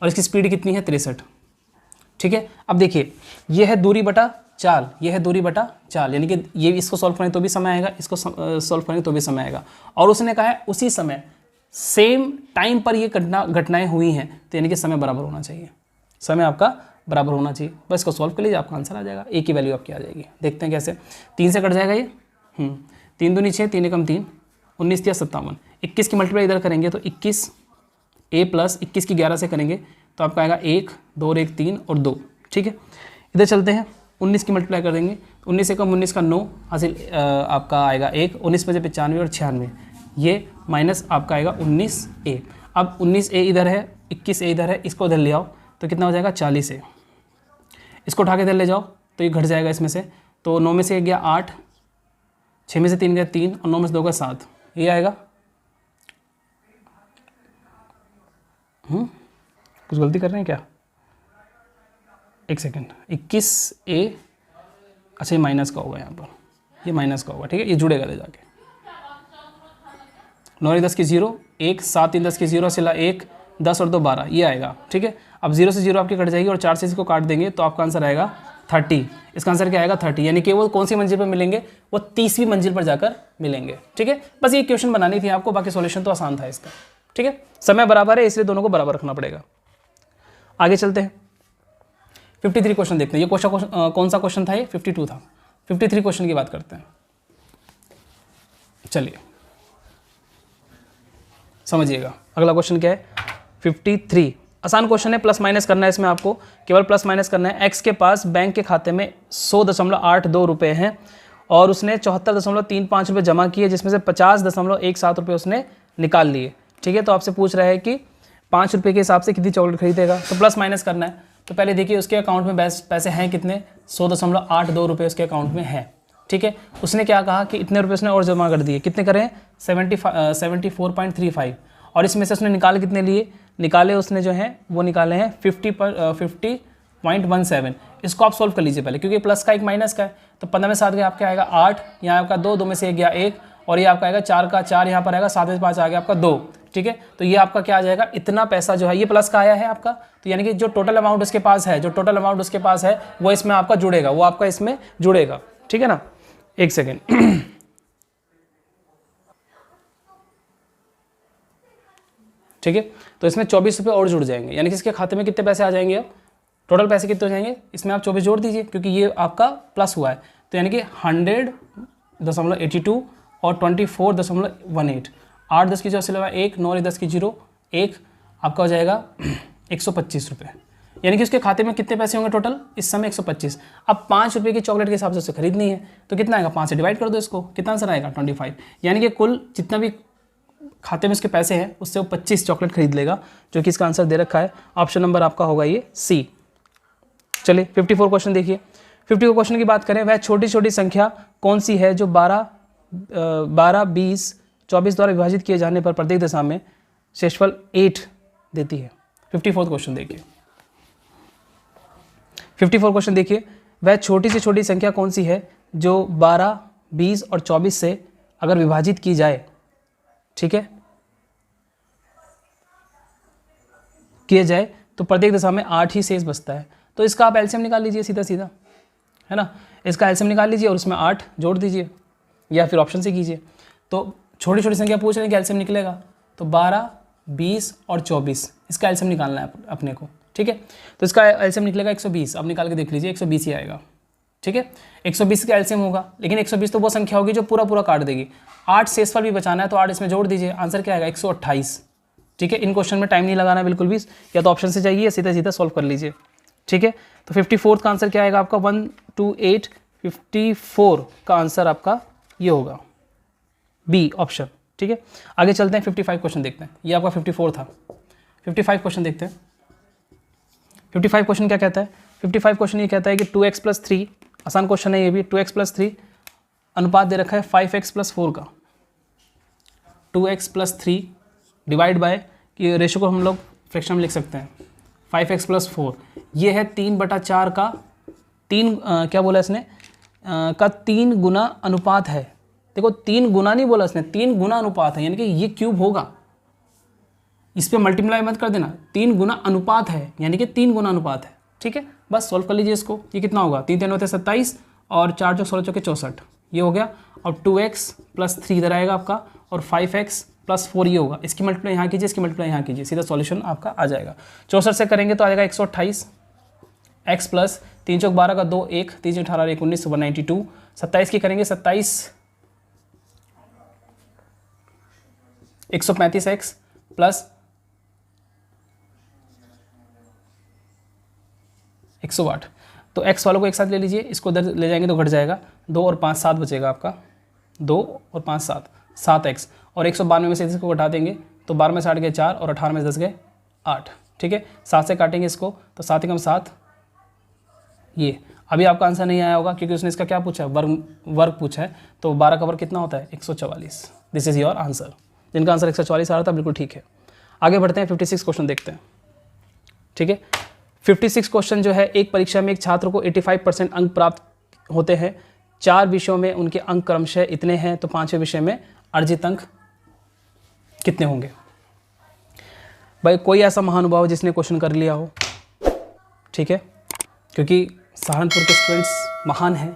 और इसकी स्पीड कितनी है, 63, ठीक है। अब देखिए ये है दूरी बटा चाल, ये है दूरी बटा चाल, यानी कि ये इसको सॉल्व करें तो भी समय आएगा, इसको सॉल्व करें तो भी समय आएगा। और उसने कहा है उसी समय सेम टाइम पर ये घटनाएं हुई हैं, तो यानी कि समय बराबर होना चाहिए, समय आपका बराबर होना चाहिए। बस इसको सॉल्व कर लीजिए, आपका आंसर आ जाएगा। a की वैल्यू आपकी आ जाएगी। देखते हैं कैसे, 3 से कट जाएगा ये, 3 दूनी 6, 3 एकम 3, 19 या 57, 21 की मल्टीप्लाई इधर करेंगे तो 21 a प्लस 21 की 11 से करेंगे तो आपका आएगा 1 2 और 1 3 और 2, ठीक है। इधर चलते हैं, 19 की मल्टीप्लाई कर देंगे, 19 से कम 19 का 9 हासिल, आपका आएगा 1, 19 बजे 95 और 96, ये माइनस आपका आएगा 19a। अब 19a इधर है, 21a इधर है, इसको इधर ले आओ तो कितना हो जाएगा 40a। इसको उठा के इधर ले जाओ तो ये घट जाएगा इसमें से, तो 9 में से 1 गया 8, 6 में से 3 गया 3 और 9 में से 2 गया 7, ये आएगा। कुछ गलती कर रहे हैं क्या? एक सेकेंड, 21a, अच्छा ये माइनस का होगा, यहाँ पर ये माइनस का होगा, ठीक है, ये जुड़ेगा ले जाके। 9 10 की 0, 1 7 3 10 की 0 सिला 1 10 और 2 12, ये आएगा, ठीक है। अब 0 से 0 आपकी कट जाएगी और 4 से इसको काट देंगे तो आपका आंसर आएगा 30। इसका आंसर क्या आएगा 30, यानी कि वो कौन सी मंजिल पर मिलेंगे, वो 30वीं मंजिल पर जाकर मिलेंगे, ठीक है। बस ये क्वेश्चन बनानी थी आपको, बाकी सॉल्यूशन तो आसान था इसका, ठीक है। समय बराबर है इसलिए दोनों को बराबर रखना पड़ेगा। आगे चलते हैं, 53 क्वेश्चन देखते हैं। ये क्वेश्चन कौन सा क्वेश्चन था? ये 52 था। 53 क्वेश्चन की बात करते हैं, चलिए समझिएगा। अगला क्वेश्चन क्या है? 53 आसान क्वेश्चन है, प्लस माइनस करना है इसमें, आपको केवल प्लस माइनस करना है। एक्स के पास बैंक के खाते में 100.82 रुपये हैं और उसने 74.35 रुपये जमा किए, जिसमें से 50.17 रुपये उसने निकाल लिए, ठीक है। तो आपसे पूछ रहा है कि 5 रुपये के हिसाब से कितनी चॉकलेट खरीदेगा, तो प्लस माइनस करना है। तो पहले देखिए उसके अकाउंट में पैसे हैं कितने, 100.82 रुपये उसके अकाउंट में है, ठीक है। उसने क्या कहा कि इतने रुपये उसने और जमा कर दिए, कितने करें 74.35, और इसमें से उसने निकाले कितने लिए, निकाले उसने जो है वो निकाले हैं 50.17। इसको आप सोल्व कर लीजिए पहले, क्योंकि प्लस का एक माइनस का है। तो 15 में 7 गया आपका आएगा 8, यहाँ आपका 2, 2 में से 1 गया 1, और ये आपका आएगा 4 का 4 यहाँ पर आएगा, 7 में 5 आ गया आपका 2, ठीक है। तो ये आपका क्या आ जाएगा, इतना पैसा जो है ये प्लस का आया है आपका, तो यानी कि जो टोटल अमाउंट उसके पास है, वो इसमें आपका जुड़ेगा, वो आपका इसमें जुड़ेगा, ठीक है ना। एक सेकेंड ठीक है। तो इसमें 24 रुपये और जुड़ जाएंगे, यानी कि इसके खाते में कितने पैसे आ जाएंगे, अब टोटल पैसे कितने हो जाएंगे, इसमें आप 24 जोड़ दीजिए क्योंकि ये आपका प्लस हुआ है। तो यानी कि 100.82 और 24.18, 8 10 की जो सिलवा 1, 9 10 की 0, 1 आपका हो जाएगा 125 रुपये, यानी कि उसके खाते में कितने पैसे होंगे टोटल इस समय 125। अब 5 रुपये की चॉकलेट के हिसाब से उसे खरीदनी है, तो कितना आएगा, 5 से डिवाइड कर दो इसको, कितना आंसर आएगा 25, यानी कि कुल जितना भी खाते में उसके पैसे हैं उससे वो 25 चॉकलेट खरीद लेगा, जो कि इसका आंसर दे रखा है। ऑप्शन नंबर आपका होगा ये सी। चलिए 54 क्वेश्चन देखिए। 54 क्वेश्चन की बात करें, वह छोटी छोटी संख्या कौन सी है जो 12, 20, 24 द्वारा विभाजित किए जाने पर प्रत्येक दशा में शेषफल 8 देती है। 54 क्वेश्चन देखिए। 54 क्वेश्चन देखिए, वह छोटी से छोटी संख्या कौन सी है जो 12, 20 और 24 से अगर विभाजित की जाए, ठीक है, किया जाए तो प्रत्येक दशा में 8 ही शेष बचता है। तो इसका आप एलसीएम निकाल लीजिए सीधा सीधा, है ना। इसका एलसीएम निकाल लीजिए और उसमें 8 जोड़ दीजिए, या फिर ऑप्शन से कीजिए। तो छोटी छोटी संख्या पूछ रहे हैं कि एलसीएम निकलेगा, तो 12, 20 और 24 इसका एलसीएम निकालना है अपने को, ठीक है। तो इसका एलसीएम निकलेगा 120, अब निकाल के देख लीजिए 120 ही आएगा, ठीक है। 120 का एलसीएम होगा, लेकिन 120 तो वो संख्या होगी जो पूरा पूरा काट देगी। 8 शेषफल भी बचाना है तो 8 इसमें जोड़ दीजिए, आंसर क्या आएगा 128, ठीक है। इन क्वेश्चन में टाइम नहीं लगाना बिल्कुल भी, या तो ऑप्शन से जाइए या सीधा सीधा सॉल्व कर लीजिए, ठीक है। तो 54 का आंसर क्या आएगा आपका 128, 54 का आंसर आपका ये होगा बी ऑप्शन, ठीक है। आगे चलते हैं 55 क्वेश्चन देखते हैं, ये आपका 54 था। 55 क्वेश्चन देखते हैं। 55 क्वेश्चन क्या कहता है? 55 क्वेश्चन ये कहता है कि 2x + 3, आसान क्वेश्चन है ये भी, 2x + 3 अनुपात दे रखा है 5x + 4 का। 2x + 3 डिवाइड बाय, कि रेशो को हम लोग फ्रैक्शन में लिख सकते हैं 5x + 4, ये है 3/4 का 3 क्या बोला इसने का 3 गुना अनुपात है। देखो 3 गुना नहीं बोला इसने, 3 गुना अनुपात है, यानी कि ये क्यूब होगा, इस पर मल्टीप्लाई मत कर देना। 3 गुना अनुपात है यानी कि 3 गुना अनुपात है, ठीक है। बस सॉल्व कर लीजिए इसको, ये कितना होगा 3 3 होते 27 और 4 चौक 16 चौके 64, ये हो गया। और 2x + 3 इधर आएगा आपका, और 5x + 4 ये होगा। इसकी मल्टीप्लाई यहाँ कीजिए, इसकी मल्टीप्लाई यहाँ कीजिए, सीधा सॉल्यूशन आपका आ जाएगा। 64 से करेंगे तो आ जाएगा 128, x + 3 चौक 12 का 2, 1 3 18 और 1 19 192। 27 की करेंगे 27 135x प्लस 108। तो x वालों को एक साथ ले लीजिए, इसको इधर ले जाएंगे तो घट जाएगा, 2 और 5 7 बचेगा आपका, 2 और 5 7 7x, और 192 में से इसको घटा देंगे तो 12 में 60 गए 4 और 18 में 10 गए 8। ठीक है, 7 से काटेंगे इसको तो 7 एकम 7। ये अभी आपका आंसर नहीं आया होगा क्योंकि उसने इसका क्या पूछा है, वर्ग पूछा है। तो 12 का वर्ग कितना होता है 144। This is your answer. जिनका आंसर 144 आ रहा था बिल्कुल ठीक है। आगे बढ़ते हैं, 56 क्वेश्चन देखते हैं। ठीक है, 56 क्वेश्चन जो है, एक परीक्षा में एक छात्र को 85% अंक प्राप्त होते हैं, 4 विषयों में उनके अंक क्रमशः इतने हैं, तो 5वें विषय में अर्जित अंक कितने होंगे। भाई कोई ऐसा महानुभाव जिसने क्वेश्चन कर लिया हो, ठीक है, क्योंकि सहारनपुर के स्टूडेंट्स महान हैं,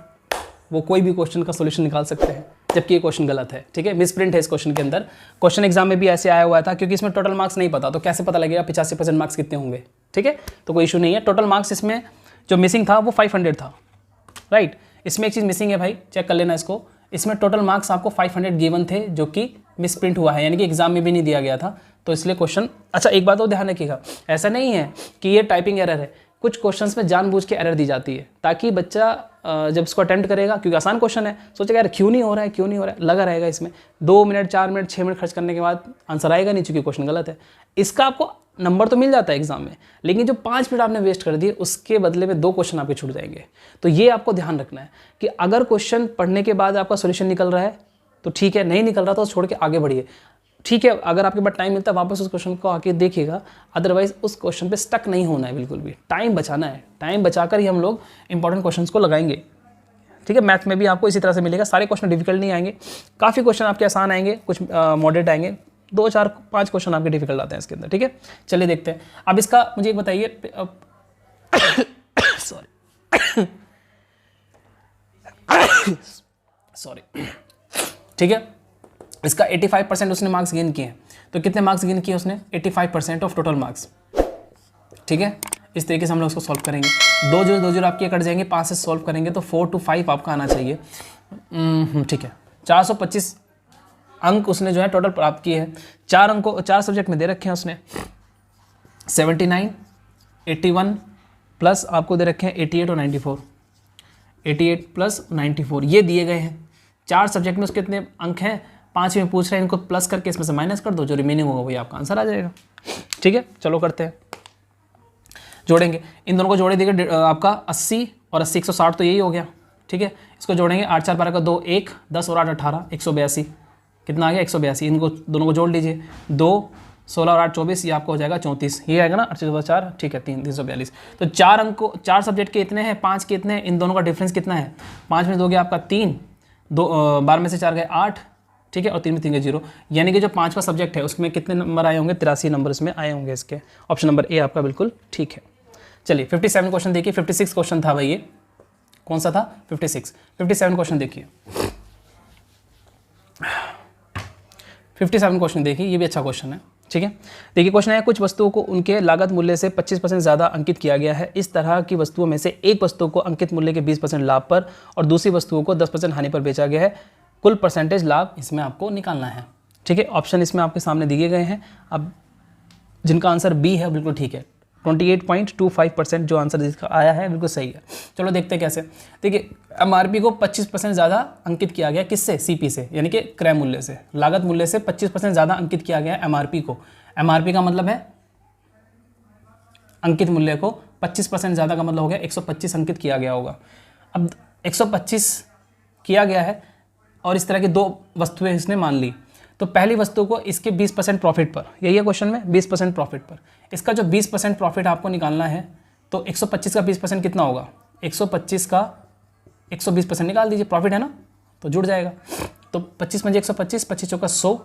वो कोई भी क्वेश्चन का सॉल्यूशन निकाल सकते हैं, जबकि ये क्वेश्चन गलत है। ठीक है, मिसप्रिंट है इस क्वेश्चन के अंदर। क्वेश्चन एग्जाम में भी ऐसे आया हुआ था, क्योंकि इसमें टोटल मार्क्स नहीं पता, तो कैसे पता लगेगा 85% मार्क्स कितने होंगे। ठीक है, तो कोई इशू नहीं है। टोटल मार्क्स इसमें जो मिसिंग था वो 500 था, राइट। इसमें एक चीज़ मिसिंग है भाई, चेक कर लेना इसको। इसमें टोटल मार्क्स आपको 500 गिवन थे, जो कि मिसप्रिंट हुआ है, यानी कि एग्जाम में भी नहीं दिया गया था, तो इसलिए क्वेश्चन। अच्छा एक बात और ध्यान रखिएगा, ऐसा नहीं है कि ये टाइपिंग एरर है, कुछ क्वेश्चंस में जानबूझ के एरर दी जाती है, ताकि बच्चा जब इसको अटेम्प्ट करेगा, क्योंकि आसान क्वेश्चन है, सोचेगा यार क्यों नहीं हो रहा है, क्यों नहीं हो रहा है, लगा रहेगा इसमें 2 मिनट 4 मिनट 6 मिनट खर्च करने के बाद आंसर आएगा नहीं, चूंकि क्वेश्चन गलत है। इसका आपको नंबर तो मिल जाता है एग्जाम में, लेकिन जो 5 मिनट आपने वेस्ट कर दिए उसके बदले में 2 क्वेश्चन आपके छूट जाएंगे। तो ये आपको ध्यान रखना है कि अगर क्वेश्चन पढ़ने के बाद आपका सोल्यूशन निकल रहा है तो ठीक है, नहीं निकल रहा तो छोड़ के आगे बढ़िए। ठीक है, अगर आपके पास टाइम मिलता है वापस उस क्वेश्चन को आके देखिएगा, अदरवाइज उस क्वेश्चन पे स्टक नहीं होना है, बिल्कुल भी टाइम बचाना है। टाइम बचाकर ही हम लोग इंपॉर्टेंट क्वेश्चंस को लगाएंगे। ठीक है, मैथ में भी आपको इसी तरह से मिलेगा, सारे क्वेश्चन डिफिकल्ट नहीं आएंगे, काफ़ी क्वेश्चन आपके आसान आएंगे, कुछ मॉडरेट आएंगे, 2 4 5 क्वेश्चन आपके डिफिकल्ट आते हैं इसके अंदर। ठीक है, चलिए देखते हैं। अब इसका मुझे एक बताइए, सॉरी, ठीक है, इसका 85% उसने मार्क्स गेन किए हैं, तो कितने मार्क्स गेन किए उसने, 85% ऑफ टोटल मार्क्स। ठीक है, इस तरीके से हम लोग उसको सॉल्व करेंगे। 2 जीरो आपके कट जाएंगे, 5 से सॉल्व करेंगे तो 4 to 5 आपका आना चाहिए। ठीक है, 425 अंक उसने जो है टोटल प्राप्त किए हैं। 4 सब्जेक्ट में दे रखे हैं उसने, 79 81 प्लस आपको दे रखे हैं 88 और 94, 88 प्लस 94 ये दिए गए हैं। 4 सब्जेक्ट में उसके कितने अंक हैं, 5 में पूछ रहे हैं, इनको प्लस करके इसमें से माइनस कर दो, जो रिमेनिंग होगा वही आपका आंसर आ जाएगा। ठीक है, चलो करते हैं, जोड़ेंगे इन दोनों को, जोड़े देंगे आपका 80 और 80 160 तो यही हो गया। ठीक है, इसको जोड़ेंगे, 8 4 12 का 2 1 10 और 8 18 182, कितना आ गया 182। इनको दोनों को जोड़ लीजिए, 2 16 और 8 24, ये आपको हो जाएगा 34, ये आएगा ना 48 4, ठीक है 342। तो 4 अंक को 4 सब्जेक्ट के इतने हैं, 5 के इतने हैं, इन दोनों का डिफरेंस कितना है, 5 में 2 गया आपका 3, 12 में से 4 गए 8, ठीक है, और 3 में 3 गए 0, यानी कि जो 5वां सब्जेक्ट है उसमें कितने नंबर आए होंगे, 83 नंबर इसमें आए होंगे इसके। ऑप्शन नंबर ए आपका बिल्कुल ठीक है। चलिए 57 क्वेश्चन देखिए, 56 क्वेश्चन था भाई, ये कौन सा था 57 क्वेश्चन देखिए। 57 क्वेश्चन देखिए, ये भी अच्छा क्वेश्चन है। ठीक है, देखिए क्वेश्चन है, कुछ वस्तुओं को उनके लागत मूल्य से 25% ज़्यादा अंकित किया गया है। इस तरह की वस्तुओं में से एक वस्तु को अंकित मूल्य के 20% लाभ पर और दूसरी वस्तुओं को 10% हानि पर बेचा गया है। कुल परसेंटेज लाभ इसमें आपको निकालना है। ठीक है, ऑप्शन इसमें आपके सामने दिए गए हैं। अब जिनका आंसर बी है बिल्कुल ठीक है, 28.25% जो आंसर जिसका आया है बिल्कुल सही है। चलो देखते हैं कैसे। देखिए एमआरपी को 25% ज़्यादा अंकित किया गया, किससे, सीपी से, यानी कि क्रय मूल्य से, लागत मूल्य से 25% ज़्यादा अंकित किया गया एमआरपी को। एमआरपी का मतलब है अंकित मूल्य को 25% ज़्यादा का मतलब हो गया 125 अंकित किया गया होगा। अब 125 किया गया है और इस तरह की 2 वस्तुएं इसने मान ली, तो पहली वस्तु को इसके 20% प्रॉफिट पर, यही है क्वेश्चन में, 20% प्रॉफिट पर, इसका जो 20% प्रॉफिट आपको निकालना है, तो 125 का 20% कितना होगा, 125 का 120% निकाल दीजिए, प्रॉफिट है ना, तो जुड़ जाएगा। तो 25 में 125, 25 चौका 100,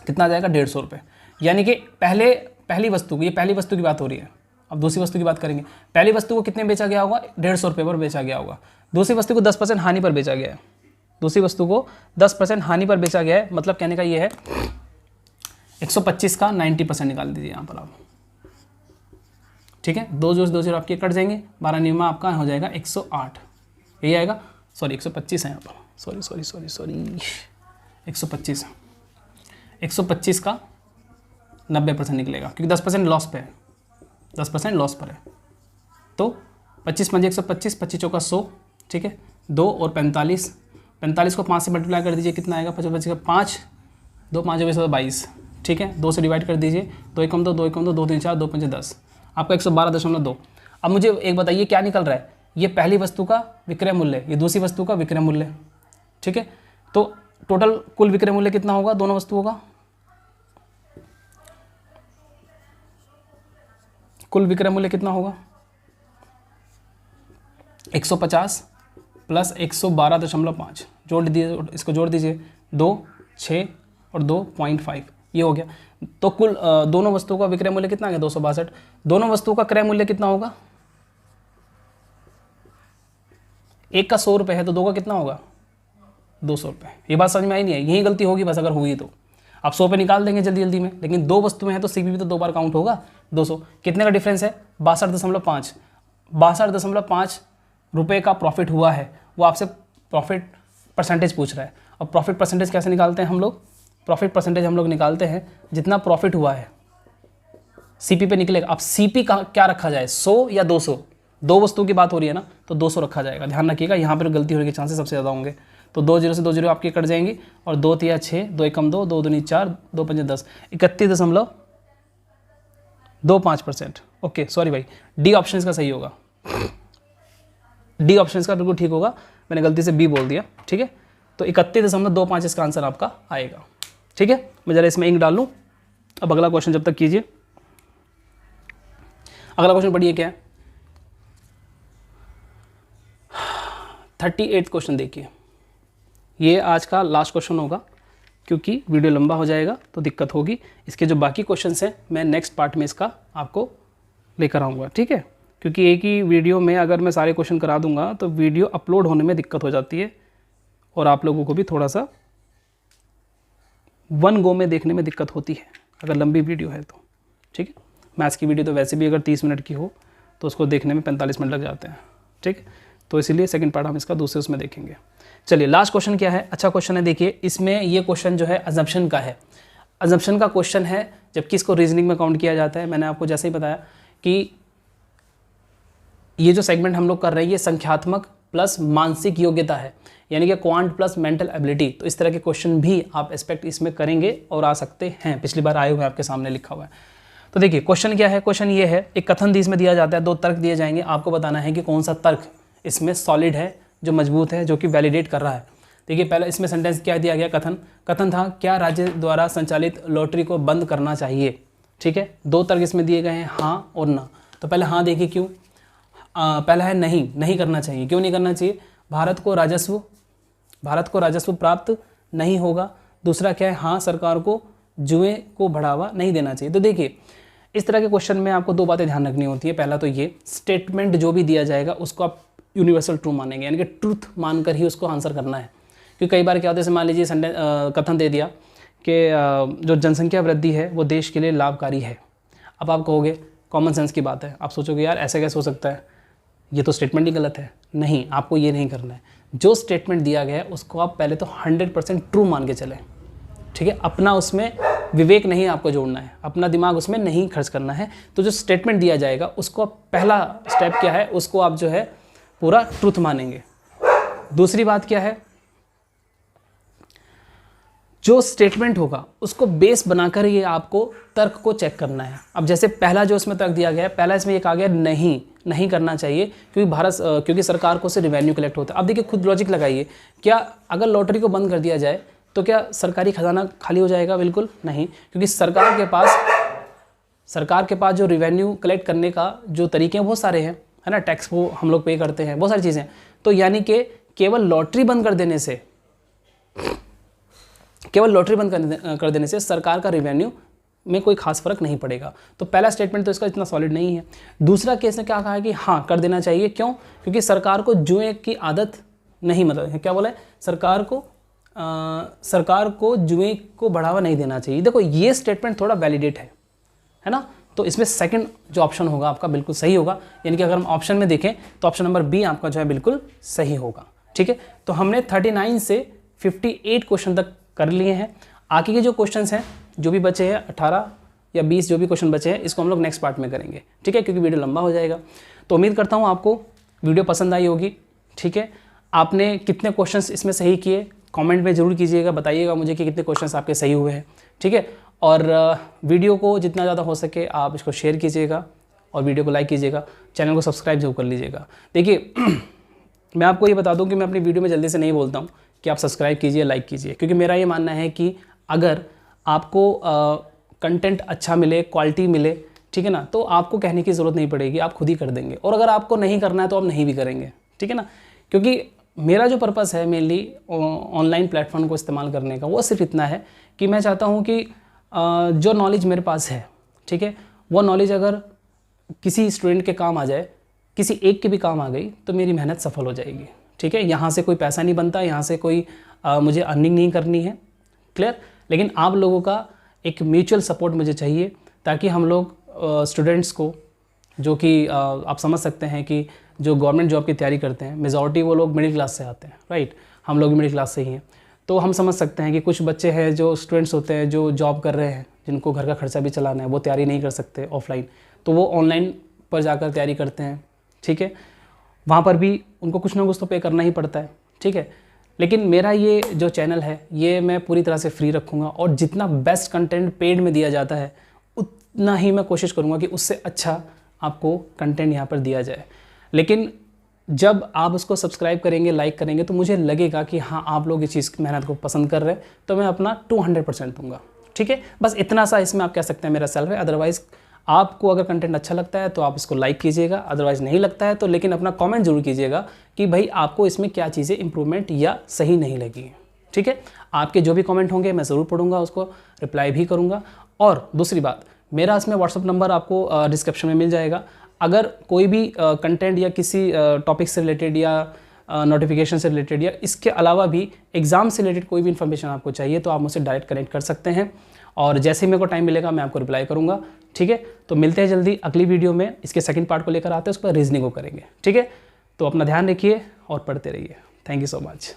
कितना आ जाएगा 150 रुपये। यानी कि पहली वस्तु को, ये पहली वस्तु की बात हो रही है, अब दूसरी वस्तु की बात करेंगे। पहली वस्तु को कितने बेचा गया होगा, 150 रुपये पर बेचा गया होगा। दूसरी वस्तु को 10% हानि पर बेचा गया है, दूसरी वस्तु को 10% हानि पर बेचा गया है, मतलब कहने का ये है 125 का 90% निकाल दीजिए यहाँ पर आप। ठीक है, 2 0 आपके कट जाएंगे, 12 नियमा आपका हो जाएगा 108, यही आएगा, सॉरी 125 है यहाँ पर, सॉरी 125, 125 का 90% निकलेगा, क्योंकि 10% लॉस पे है, 10% लॉस पर है। तो 25 पंजे 125, 25 चौका 100, ठीक है। 2 और 45, 45 को 5 से मल्टीप्लाई कर दीजिए, कितना आएगा 25 का 5, 2 5 22, ठीक है। 2 से डिवाइड कर दीजिए, 2 एकम 2, 2 एकम 2, 2 3 4, 2 5 10, आपका 112.2। अब मुझे एक बताइए क्या निकल रहा है, ये पहली वस्तु का विक्रय मूल्य, ये दूसरी वस्तु का विक्रय मूल्य, ठीक है। तो टोटल कुल विक्रय मूल्य कितना होगा दोनों वस्तुओं का, कुल विक्रय मूल्य कितना होगा 150 प्लस 112.5, जोड़ दीजिए, इसको जोड़ दीजिए, 2 6 और 2.5, ये हो गया। तो कुल दोनों वस्तुओं का विक्रय मूल्य कितना आ गया 262। दोनों वस्तुओं का क्रय मूल्य कितना होगा, एक का 100 रुपये है तो दो का कितना होगा 200 रुपये। ये बात समझ में आई नहीं है, यही गलती होगी बस, अगर हुई तो आप 100 पे निकाल देंगे जल्दी जल्दी में, लेकिन दो वस्तुएं हैं तो सीपीवी तो 2 बार काउंट होगा। 200 कितने का डिफरेंस है 62.5, 62.5 रुपये का प्रॉफिट हुआ है। वो आपसे प्रॉफिट परसेंटेज पूछ रहा है। अब प्रॉफिट परसेंटेज कैसे निकालते हैं हम लोग, प्रॉफिट परसेंटेज हम लोग निकालते हैं जितना प्रॉफिट हुआ है सीपी पे निकलेगा। अब सीपी का क्या रखा जाए 100 या 200, दो वस्तुओं की बात हो रही है ना, तो 200 रखा जाएगा। ध्यान रखिएगा यहाँ पर गलती होने के चांसेस सबसे ज़्यादा होंगे। तो 2 0 से 2 0 आपके कट जाएंगी, और 2 3 6, 2 एकम 2, 2 दूनी 4, 2 5 10, 31.25%। ओके सॉरी भाई, डी ऑप्शन इसका सही होगा, डी ऑप्शन इसका बिल्कुल ठीक होगा, मैंने गलती से बी बोल दिया, ठीक है। तो 31.25 इसका आंसर आपका आएगा, ठीक है। मैं जरा इसमें इंक डाल लूँ। अब अगला क्वेश्चन जब तक कीजिए। अगला क्वेश्चन पढ़िए क्या है, 38 क्वेश्चन देखिए। ये आज का लास्ट क्वेश्चन होगा, क्योंकि वीडियो लंबा हो जाएगा तो दिक्कत होगी। इसके जो बाकी क्वेश्चंस हैं मैं नेक्स्ट पार्ट में इसका आपको लेकर आऊँगा, ठीक है। क्योंकि एक ही वीडियो में अगर मैं सारे क्वेश्चन करा दूंगा तो वीडियो अपलोड होने में दिक्कत हो जाती है, और आप लोगों को भी थोड़ा सा वन गो में देखने में दिक्कत होती है अगर लंबी वीडियो है तो, ठीक है। मैथ्स की वीडियो तो वैसे भी अगर 30 मिनट की हो तो उसको देखने में 45 मिनट लग जाते हैं, ठीक है। तो इसीलिए सेकंड पार्ट हम इसका दूसरे उसमें देखेंगे। चलिए लास्ट क्वेश्चन क्या है, अच्छा क्वेश्चन है। देखिए इसमें ये क्वेश्चन जो है अजम्पशन का है, अजम्पशन का क्वेश्चन है, जबकि इसको रीजनिंग में काउंट किया जाता है। मैंने आपको जैसे ही बताया कि ये जो सेगमेंट हम लोग कर रहे हैं ये संख्यात्मक प्लस मानसिक योग्यता है, यानी कि क्वांट प्लस मेंटल एबिलिटी। तो इस तरह के क्वेश्चन भी आप एक्सपेक्ट इसमें करेंगे और आ सकते हैं, पिछली बार आए हुए आपके सामने लिखा हुआ है। तो देखिए क्वेश्चन क्या है, क्वेश्चन ये है, एक कथन इसमें दिया जाता है, 2 तर्क दिए जाएंगे, आपको बताना है कि कौन सा तर्क इसमें सॉलिड है, जो मजबूत है, जो कि वैलिडेट कर रहा है। देखिए पहला इसमें सेंटेंस क्या दिया गया, कथन था क्या राज्य द्वारा संचालित लॉटरी को बंद करना चाहिए, ठीक है। 2 तर्क इसमें दिए गए हैं, हाँ और ना। तो पहले हाँ देखिए क्यों, पहला है नहीं करना चाहिए। क्यों नहीं करना चाहिए, भारत को राजस्व प्राप्त नहीं होगा। दूसरा क्या है, हाँ सरकार को जुए को बढ़ावा नहीं देना चाहिए। तो देखिए इस तरह के क्वेश्चन में आपको 2 बातें ध्यान रखनी होती है। पहला तो ये स्टेटमेंट जो भी दिया जाएगा उसको आप यूनिवर्सल ट्रू मानेंगे, यानी कि ट्रूथ मानकर ही उसको आंसर करना है। क्योंकि कई बार क्या होता है, जैसे मान लीजिए कथन दे दिया कि जो जनसंख्या वृद्धि है वो देश के लिए लाभकारी है। अब आप कहोगे कॉमन सेंस की बात है, आप सोचोगे यार ऐसे कैसे हो सकता है, ये तो स्टेटमेंट ही गलत है। नहीं, आपको ये नहीं करना है। जो स्टेटमेंट दिया गया है उसको आप पहले तो 100% ट्रू मान के चलें, ठीक है। अपना उसमें विवेक नहीं आपको जोड़ना है, अपना दिमाग उसमें नहीं खर्च करना है। तो जो स्टेटमेंट दिया जाएगा उसको आप, पहला स्टेप क्या है, उसको आप जो है पूरा ट्रूथ मानेंगे। दूसरी बात क्या है, जो स्टेटमेंट होगा उसको बेस बनाकर ये आपको तर्क को चेक करना है। अब जैसे पहला जो इसमें तर्क दिया गया है, पहला इसमें एक आ गया नहीं करना चाहिए, क्योंकि सरकार को से रिवेन्यू कलेक्ट होता है। अब देखिए खुद लॉजिक लगाइए, क्या अगर लॉटरी को बंद कर दिया जाए तो क्या सरकारी खजाना खाली हो जाएगा? बिल्कुल नहीं, क्योंकि सरकार के पास जो रिवेन्यू कलेक्ट करने का जो तरीके हैं बहुत सारे हैं, है ना। टैक्स वो हम लोग पे करते हैं, बहुत सारी चीज़ें। तो यानी कि केवल लॉटरी बंद कर देने से सरकार का रिवेन्यू में कोई खास फर्क नहीं पड़ेगा। तो पहला स्टेटमेंट तो इसका इतना सॉलिड नहीं है। दूसरा केस ने क्या कहा है कि हाँ कर देना चाहिए। क्यों? क्योंकि सरकार को जुए की आदत नहीं, मतलब क्या बोला है, सरकार को जुए को बढ़ावा नहीं देना चाहिए। देखो ये स्टेटमेंट थोड़ा वैलिडेट है ना। तो इसमें सेकंड जो ऑप्शन होगा आपका बिल्कुल सही होगा, यानी कि अगर हम ऑप्शन में देखें तो ऑप्शन नंबर बी आपका जो है बिल्कुल सही होगा, ठीक है। तो हमने 39 से 58 क्वेश्चन तक कर लिए हैं। आगे के जो क्वेश्चंस हैं जो भी बचे हैं 18 या 20 जो भी क्वेश्चन बचे हैं इसको हम लोग नेक्स्ट पार्ट में करेंगे, ठीक है, क्योंकि वीडियो लंबा हो जाएगा। तो उम्मीद करता हूँ आपको वीडियो पसंद आई होगी, ठीक है। आपने कितने क्वेश्चंस इसमें सही किए कमेंट में ज़रूर कीजिएगा, बताइएगा मुझे कि कितने क्वेश्चंस आपके सही हुए हैं, ठीक है। और वीडियो को जितना ज़्यादा हो सके आप इसको शेयर कीजिएगा और वीडियो को लाइक कीजिएगा, चैनल को सब्सक्राइब जरूर कर लीजिएगा। देखिए मैं आपको ये बता दूं कि मैं अपनी वीडियो में जल्दी से नहीं बोलता हूं कि आप सब्सक्राइब कीजिए, लाइक कीजिए, क्योंकि मेरा ये मानना है कि अगर आपको कंटेंट अच्छा मिले, क्वालिटी मिले, ठीक है ना, तो आपको कहने की ज़रूरत नहीं पड़ेगी, आप खुद ही कर देंगे। और अगर आपको नहीं करना है तो आप नहीं भी करेंगे, ठीक है ना, क्योंकि मेरा जो पर्पस है मेनली ऑनलाइन प्लेटफॉर्म को इस्तेमाल करने का वो सिर्फ इतना है कि मैं चाहता हूँ कि जो नॉलेज मेरे पास है, ठीक है, वो नॉलेज अगर किसी स्टूडेंट के काम आ जाए, किसी एक के भी काम आ गई तो मेरी मेहनत सफल हो जाएगी, ठीक है। यहाँ से कोई पैसा नहीं बनता, यहाँ से कोई मुझे अर्निंग नहीं करनी है, क्लियर। लेकिन आप लोगों का एक म्यूचुअल सपोर्ट मुझे चाहिए ताकि हम लोग स्टूडेंट्स को जो कि आप समझ सकते हैं कि जो गवर्नमेंट जॉब की तैयारी करते हैं मेजॉरिटी वो लोग मिडिल क्लास से आते हैं, राइट, हम लोग भी मिडिल क्लास से ही हैं। तो हम समझ सकते हैं कि कुछ बच्चे हैं जो स्टूडेंट्स होते हैं जो जॉब कर रहे हैं, जिनको घर का खर्चा भी चलाना है, वो तैयारी नहीं कर सकते ऑफलाइन, तो वो ऑनलाइन पर जाकर तैयारी करते हैं, ठीक है। वहाँ पर भी उनको कुछ ना कुछ तो पे करना ही पड़ता है, ठीक है। लेकिन मेरा ये जो चैनल है ये मैं पूरी तरह से फ्री रखूँगा और जितना बेस्ट कंटेंट पेड में दिया जाता है उतना ही मैं कोशिश करूँगा कि उससे अच्छा आपको कंटेंट यहाँ पर दिया जाए। लेकिन जब आप उसको सब्सक्राइब करेंगे, लाइक करेंगे, तो मुझे लगेगा कि हाँ आप लोग इस चीज़ की मेहनत को पसंद कर रहे हैं, तो मैं अपना 200% दूंगा, ठीक है। बस इतना सा इसमें आप कह सकते हैं मेरा सेल्फ है। अदरवाइज़ आपको अगर कंटेंट अच्छा लगता है तो आप इसको लाइक कीजिएगा, अदरवाइज़ नहीं लगता है तो लेकिन अपना कमेंट जरूर कीजिएगा कि भाई आपको इसमें क्या चीज़ें इंप्रूवमेंट या सही नहीं लगी, ठीक है। आपके जो भी कमेंट होंगे मैं ज़रूर पढ़ूंगा, उसको रिप्लाई भी करूँगा। और दूसरी बात, मेरा इसमें व्हाट्सअप नंबर आपको डिस्क्रिप्शन में मिल जाएगा। अगर कोई भी कंटेंट या किसी टॉपिक से रिलेटेड या नोटिफिकेशन से रिलेटेड या इसके अलावा भी एग्ज़ाम से रिलेटेड कोई भी इन्फॉर्मेशन आपको चाहिए तो आप मुझसे डायरेक्ट कनेक्ट कर सकते हैं और जैसे ही मेरे को टाइम मिलेगा मैं आपको रिप्लाई करूँगा, ठीक है। तो मिलते हैं जल्दी अगली वीडियो में, इसके सेकंड पार्ट को लेकर आते हैं, उस पर रीजनिंग को करेंगे, ठीक है। तो अपना ध्यान रखिए और पढ़ते रहिए। Thank you so much.